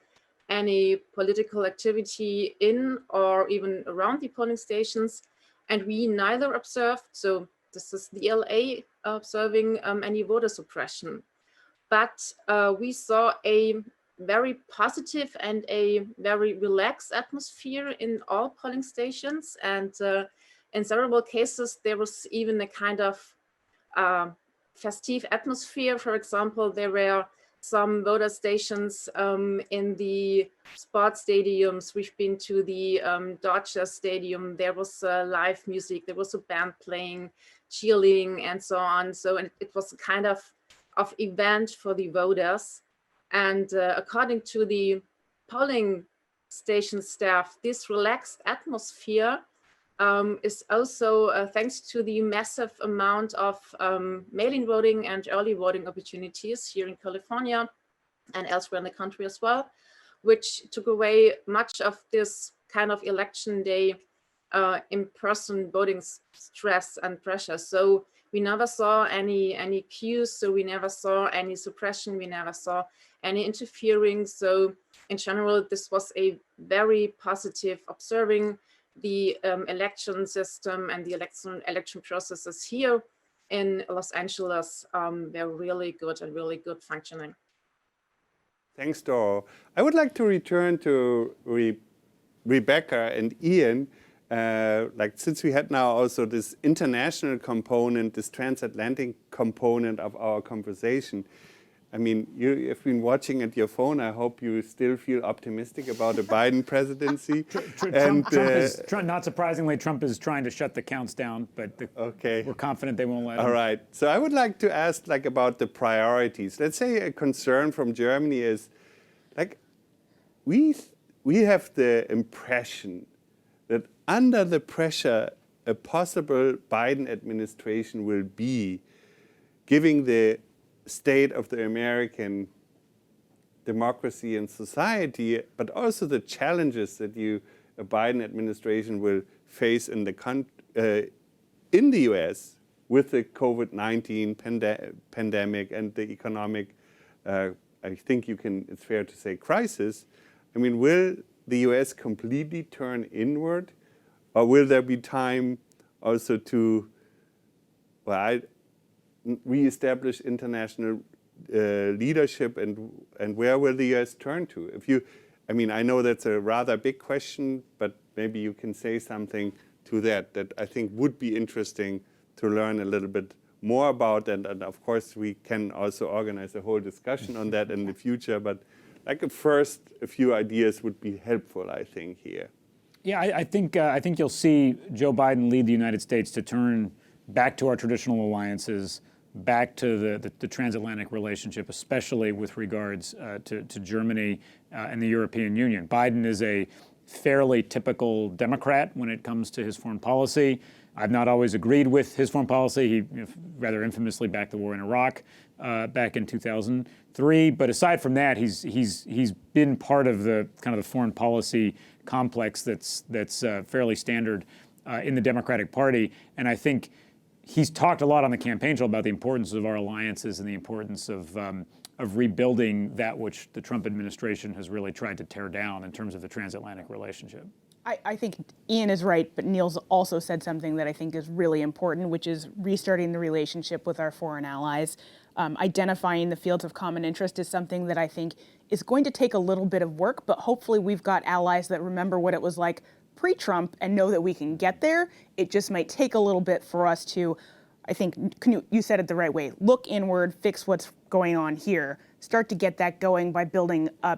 any political activity in or even around the polling stations. And we neither observed, so this is the LA observing any voter suppression. But we saw a very positive and a very relaxed atmosphere in all polling stations. And in several cases, there was even a kind of festive atmosphere. For example, there were some voter stations in the sports stadiums. We've been to the Dodger Stadium. There was live music. There was a band playing, cheerleading, and so on. So it was a kind of event for the voters. And according to the polling station staff, this relaxed atmosphere is also thanks to the massive amount of mail-in voting and early voting opportunities here in California and elsewhere in the country as well, which took away much of this kind of election day in-person voting stress and pressure. So we never saw any queues, so we never saw any suppression, we never saw any interfering. So in general, this was a very positive observing. The election system and the election processes here in Los Angeles, they're really good and really good functioning. Thanks, Doro. I would like to return to Rebecca and Ian. Like, since we had now also this international component, this transatlantic component of our conversation, I mean, you have been watching at your phone. I hope you still feel optimistic about the Biden presidency. Not surprisingly, Trump is trying to shut the counts down, but we're confident they won't let him. All right. So I would like to ask about the priorities. Let's say a concern from Germany is, we we have the impression that under the pressure a possible Biden administration will be, giving the state of the American democracy and society, but also the challenges that a Biden administration will face in the US with the COVID-19 pandemic and the economic, I think it's fair to say, crisis. I mean, will the US completely turn inward, or will there be time also to reestablish international leadership, and where will the US turn to? I know that's a rather big question, but maybe you can say something to that I think would be interesting to learn a little bit more about, and of course we can also organize a whole discussion on that in the future, but like a few ideas would be helpful, I think, here. Yeah, I think you'll see Joe Biden lead the United States to turn back to our traditional alliances, back to the transatlantic relationship, especially with regards to Germany and the European Union. Biden is a fairly typical Democrat when it comes to his foreign policy. I've not always agreed with his foreign policy. He rather infamously backed the war in Iraq back in 2003. But aside from that, he's been part of the kind of the foreign policy complex that's fairly standard in the Democratic Party. And I think he's talked a lot on the campaign trail about the importance of our alliances and the importance of rebuilding that which the Trump administration has really tried to tear down in terms of the transatlantic relationship. I think Ian is right, but Niels also said something that I think is really important, which is restarting the relationship with our foreign allies. Identifying the fields of common interest is something that I think is going to take a little bit of work, but hopefully we've got allies that remember what it was like pre-Trump and know that we can get there. It just might take a little bit for us to, I think, you said it the right way, look inward, fix what's going on here, start to get that going by building a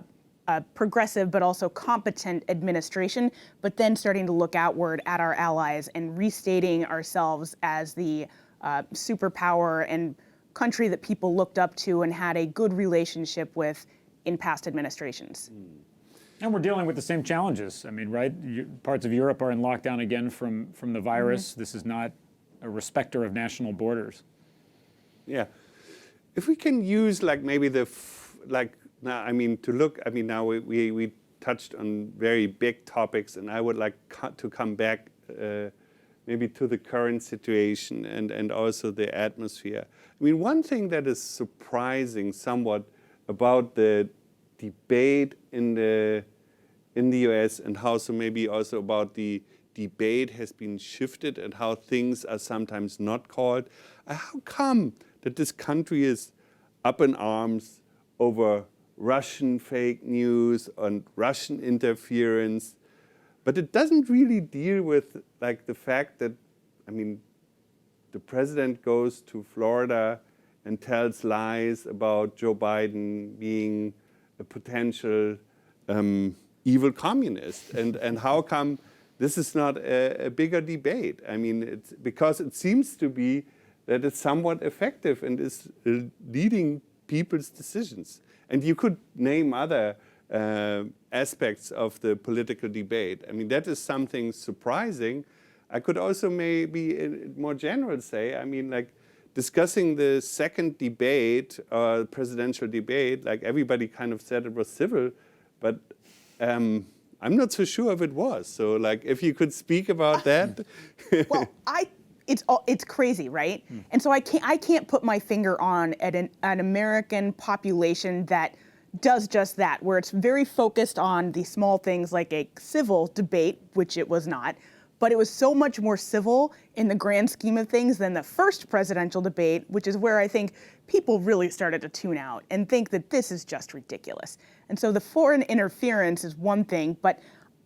progressive but also competent administration, but then starting to look outward at our allies and restating ourselves as the superpower and country that people looked up to and had a good relationship with in past administrations. And we're dealing with the same challenges. I mean, right? Parts of Europe are in lockdown again from the virus. Mm-hmm. This is not a respecter of national borders. Yeah. If we can use maybe now we touched on very big topics, and I would like to come back maybe to the current situation and also the atmosphere. I mean, one thing that is surprising somewhat about the debate in the US, and how so maybe also about the debate has been shifted and how things are sometimes not called. How come that this country is up in arms over Russian fake news and Russian interference, but it doesn't really deal with the fact that, the president goes to Florida and tells lies about Joe Biden being a potential evil communist, and how come this is not a bigger debate? I mean, it's because it seems to be that it's somewhat effective and is leading people's decisions. And you could name other aspects of the political debate. I mean, that is something surprising. I could also maybe in more general say, discussing the second debate, presidential debate, everybody kind of said it was civil, but I'm not so sure if it was. So if you could speak about that. Well, it's crazy, right? And so I can't put my finger on an American population that does just that, where it's very focused on the small things like a civil debate, which it was not, but it was so much more civil in the grand scheme of things than the first presidential debate, which is where I think people really started to tune out and think that this is just ridiculous. And so the foreign interference is one thing, but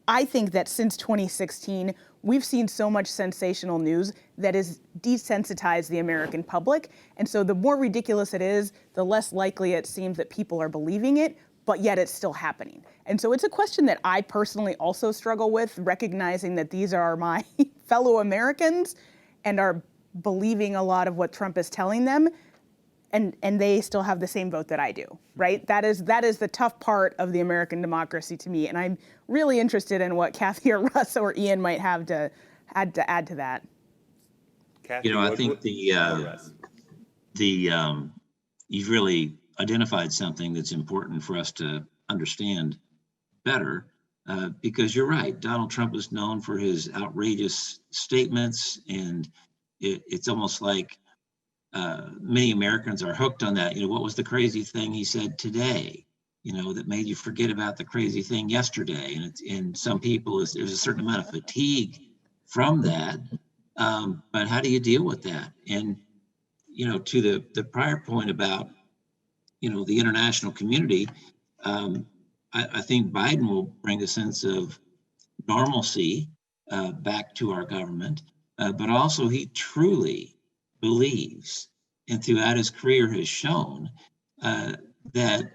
I think that since 2016, we've seen so much sensational news that has desensitized the American public. And so the more ridiculous it is, the less likely it seems that people are believing it, but yet it's still happening. And so it's a question that I personally also struggle with, recognizing that these are my fellow Americans and are believing a lot of what Trump is telling them. and they still have the same vote that I do, right? That is the tough part of the American democracy to me, and I'm really interested in what Cathy or Russ or Ian might have to add to that. Cathy, I think you've really identified something that's important for us to understand better, because you're right. Donald Trump is known for his outrageous statements, and it's almost like many Americans are hooked on that. What was the crazy thing he said today? That made you forget about the crazy thing yesterday. And some people, there's a certain amount of fatigue from that. But how do you deal with that? And to the prior point about the international community, I think Biden will bring a sense of normalcy back to our government, but also he truly believes, and throughout his career has shown, that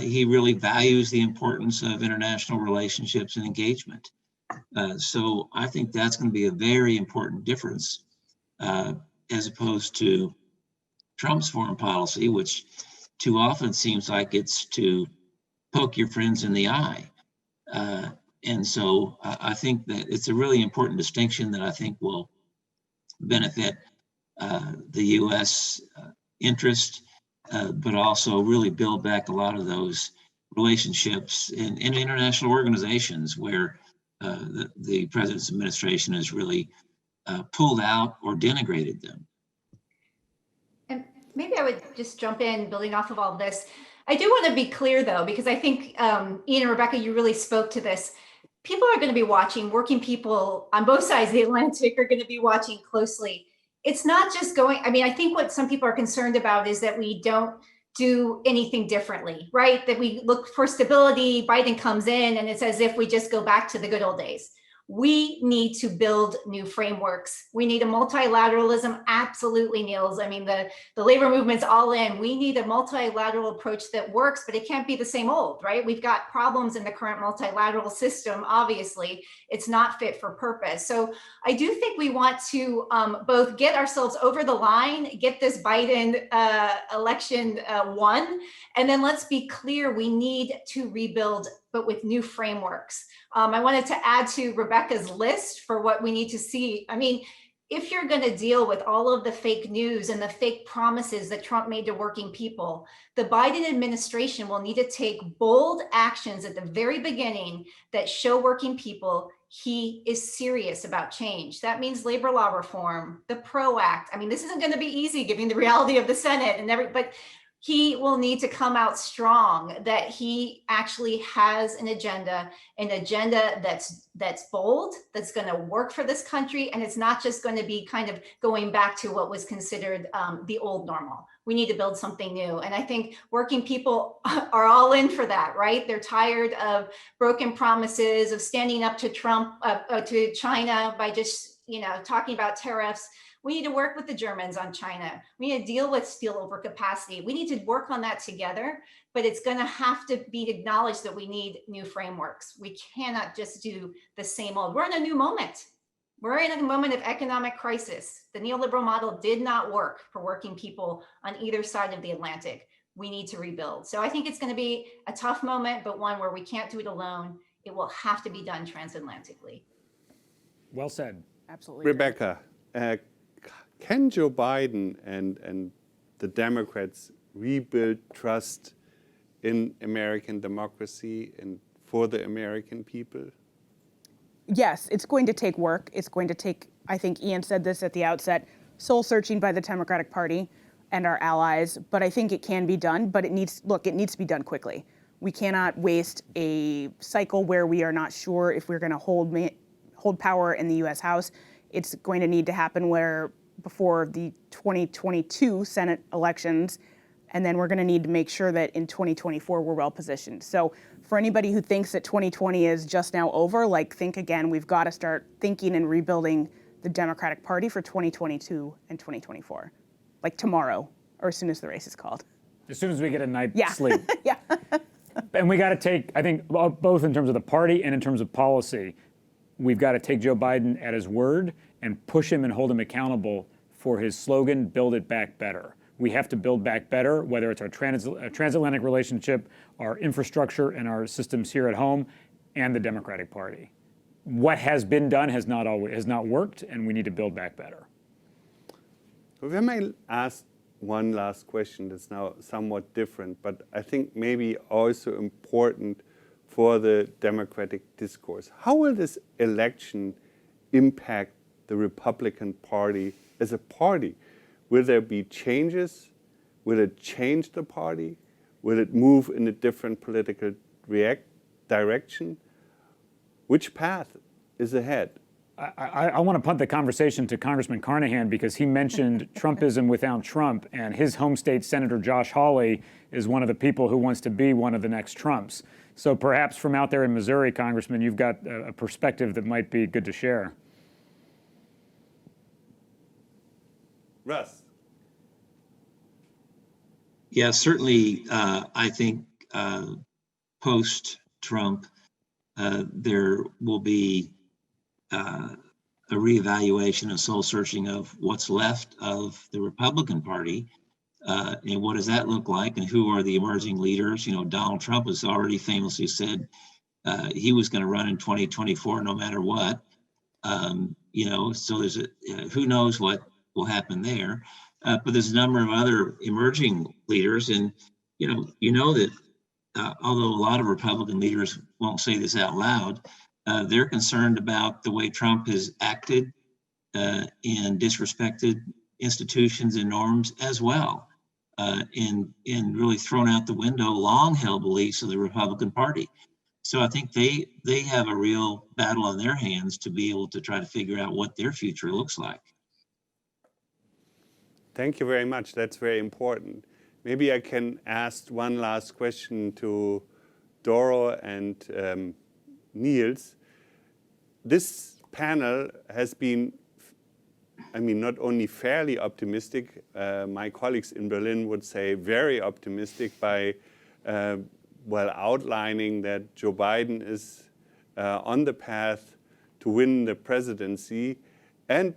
he really values the importance of international relationships and engagement. So I think that's going to be a very important difference as opposed to Trump's foreign policy, which too often seems like it's to poke your friends in the eye. And so I think that it's a really important distinction that I think will benefit the U.S. interest, but also really build back a lot of those relationships in international organizations where the president's administration has really pulled out or denigrated them. And maybe I would just jump in, building off of all of this. I do want to be clear, though, because I think, Ian and Rebecca, you really spoke to this. People are going to be watching, working people on both sides of the Atlantic are going to be watching closely. It's not just going, I think what some people are concerned about is that we don't do anything differently, right? That we look for stability, Biden comes in, and it's as if we just go back to the good old days. We need to build new frameworks. We need a multilateralism, absolutely, Niels. The labor movement's all in. We need a multilateral approach that works, but it can't be the same old, right? We've got problems in the current multilateral system, obviously. It's not fit for purpose. So I do think we want to both get ourselves over the line, get this Biden election won, and then let's be clear, we need to rebuild, but with new frameworks. I wanted to add to Rebecca's list for what we need to see. If you're going to deal with all of the fake news and the fake promises that Trump made to working people, the Biden administration will need to take bold actions at the very beginning that show working people he is serious about change. That means labor law reform, the PRO Act. This isn't going to be easy given the reality of the Senate and but he will need to come out strong that he actually has an agenda that's bold, that's going to work for this country. And it's not just going to be kind of going back to what was considered the old normal. We need to build something new. And I think working people are all in for that, right? They're tired of broken promises, of standing up to Trump, to China by just, talking about tariffs. We need to work with the Germans on China. We need to deal with steel overcapacity. We need to work on that together, but it's going to have to be acknowledged that we need new frameworks. We cannot just do the same old. We're in a new moment. We're in a moment of economic crisis. The neoliberal model did not work for working people on either side of the Atlantic. We need to rebuild. So I think it's going to be a tough moment, but one where we can't do it alone. It will have to be done transatlantically. Well said. Absolutely. Rebecca, can Joe Biden and the Democrats rebuild trust in American democracy and for the American people? Yes, it's going to take work. It's going to take, I think Ian said this at the outset, soul searching by the Democratic Party and our allies, but I think it can be done, but it needs to be done quickly. We cannot waste a cycle where we are not sure if we're going to hold power in the U.S. House. It's going to need to happen before the 2022 Senate elections, and then we're going to need to make sure that in 2024 we're well positioned. So for anybody who thinks that 2020 is just now over, think again. We've got to start thinking and rebuilding the Democratic Party for 2022 and 2024, tomorrow or as soon as the race is called. As soon as we get a night's sleep. Yeah. And we got to take, I think, both in terms of the party and in terms of policy, we've got to take Joe Biden at his word and push him and hold him accountable for his slogan, Build It Back Better, We have to build back better, whether it's our transatlantic relationship, our infrastructure, and our systems here at home, and the Democratic Party. What has been done has not worked, and we need to build back better. If I may ask one last question that's now somewhat different, but I think maybe also important for the democratic discourse. How will this election impact the Republican Party as a party? Will there be changes? Will it change the party? Will it move in a different political direction? Which path is ahead? I want to punt the conversation to Congressman Carnahan because he mentioned Trumpism without Trump, and his home state Senator Josh Hawley is one of the people who wants to be one of the next Trumps. So perhaps from out there in Missouri, Congressman, you've got a perspective that might be good to share. Russ. Yeah, certainly, I think post-Trump, there will be a reevaluation, a soul searching of what's left of the Republican Party, and what does that look like, and who are the emerging leaders? You know, Donald Trump has already famously said he was going to run in 2024 no matter what. You know, so there's who knows what will happen there. But there's a number of other emerging leaders, and you know that although a lot of Republican leaders won't say this out loud, they're concerned about the way Trump has acted and disrespected institutions and norms as well, and really thrown out the window long-held beliefs of the Republican Party. So I think they have a real battle on their hands to be able to try to figure out what their future looks like. Thank you very much. That's very important. Maybe I can ask one last question to Doro and Niels. This panel has been, I mean, not only fairly optimistic, my colleagues in Berlin would say very optimistic by, well, outlining that Joe Biden is on the path to win the presidency, and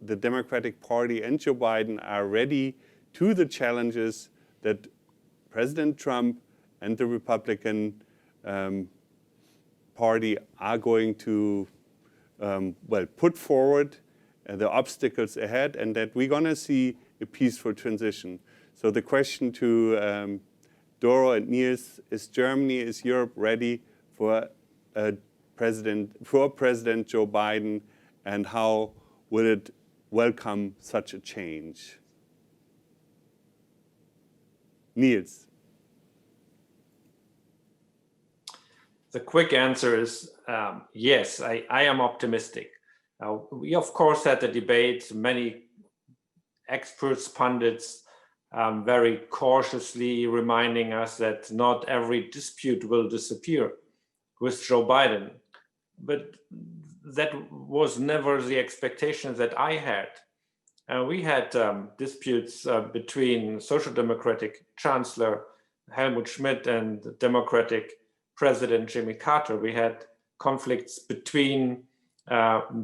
the Democratic Party and Joe Biden are ready to the challenges that President Trump and the Republican Party are going to, well, put forward, the obstacles ahead, and that we're going to see a peaceful transition. So the question to Doro and Niels, is Germany, is Europe ready for President Joe Biden, and how will it welcome such a change? Niels. The quick answer is yes, I am optimistic. We, of course, had the debate, many experts, pundits, very cautiously reminding us that not every dispute will disappear with Joe Biden. But that was never the expectation that I had. We had disputes between Social Democratic Chancellor Helmut Schmidt and Democratic President Jimmy Carter. We had conflicts between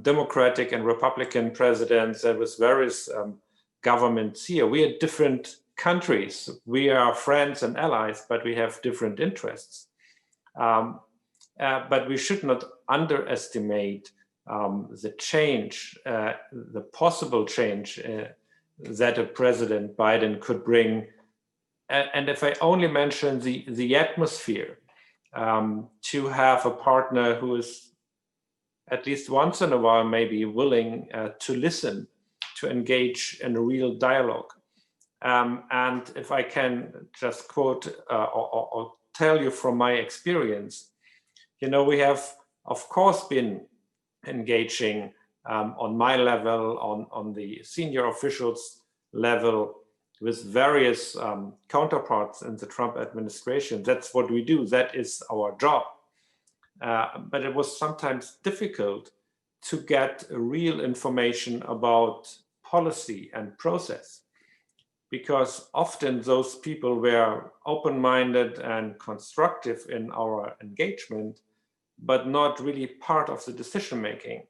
Democratic and Republican presidents and with various governments here. We are different countries. We are friends and allies, but we have different interests. But we should not underestimate the change, the possible change that a President Biden could bring. And if I only mention the atmosphere, to have a partner who is at least once in a while maybe willing to listen, to engage in a real dialogue. And if I can just quote or tell you from my experience, you know, we have, of course, been engaging on my level, on the senior officials level, with various counterparts in the Trump administration. That's what we do. That is our job. But it was sometimes difficult to get real information about policy and process, because often those people were open-minded and constructive in our engagement, but not really part of the decision-making.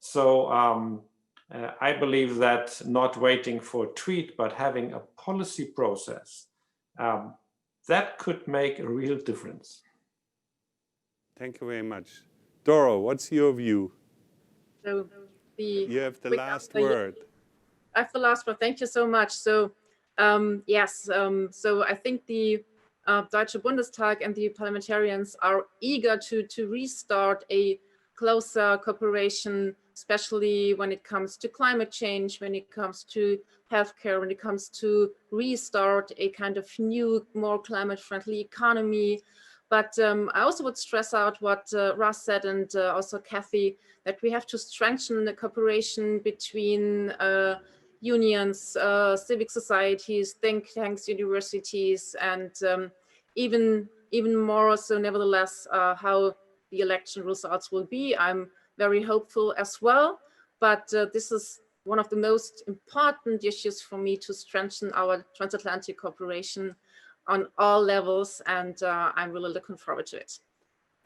So I believe that not waiting for a tweet, but having a policy process, that could make a real difference. Thank you very much. Doro, what's your view? So You have the last word. I have the last word. Thank you so much. So yes, so I think the Deutsche Bundestag and the parliamentarians are eager to restart a closer cooperation, especially when it comes to climate change, when it comes to healthcare, when it comes to restart a kind of new, more climate-friendly economy. But I also would stress out what Russ said, and also Cathy, that we have to strengthen the cooperation between unions, civic societies, think tanks, universities, and even more so, nevertheless, how the election results will be. I'm very hopeful as well, but this is one of the most important issues for me to strengthen our transatlantic cooperation on all levels, and I'm really looking forward to it.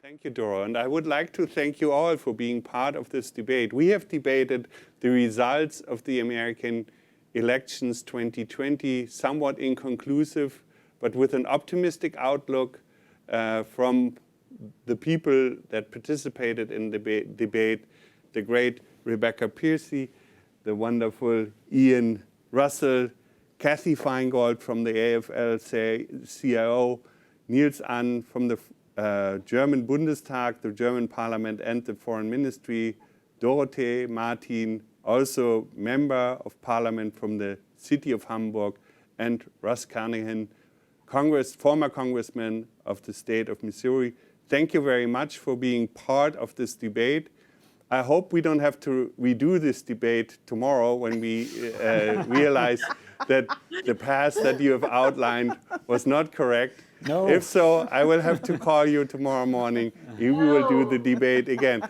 Thank you, Doro. And I would like to thank you all for being part of this debate. We have debated the results of the American elections 2020, somewhat inconclusive, but with an optimistic outlook from the people that participated in the debate, the great Rebecca Piercy, the wonderful Ian Russell, Cathy Feingold from the AFL-CIO, Niels Annen from the German Bundestag, the German Parliament and the Foreign Ministry, Dorothee Martin, also member of Parliament from the city of Hamburg, and Russ Carnahan, former congressman of the state of Missouri. Thank you very much for being part of this debate. I hope we don't have to redo this debate tomorrow when we realize that the path that you have outlined was not correct. No. If so, I will have to call you tomorrow morning. We will do the debate again.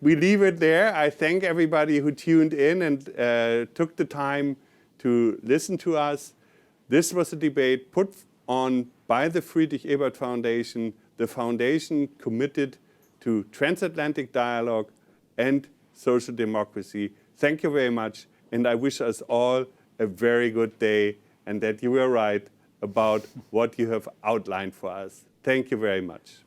We leave it there. I thank everybody who tuned in and took the time to listen to us. This was a debate put on by the Friedrich Ebert Foundation, the foundation committed to transatlantic dialogue and social democracy. Thank you very much, and I wish us all a very good day, and that you were right about what you have outlined for us. Thank you very much.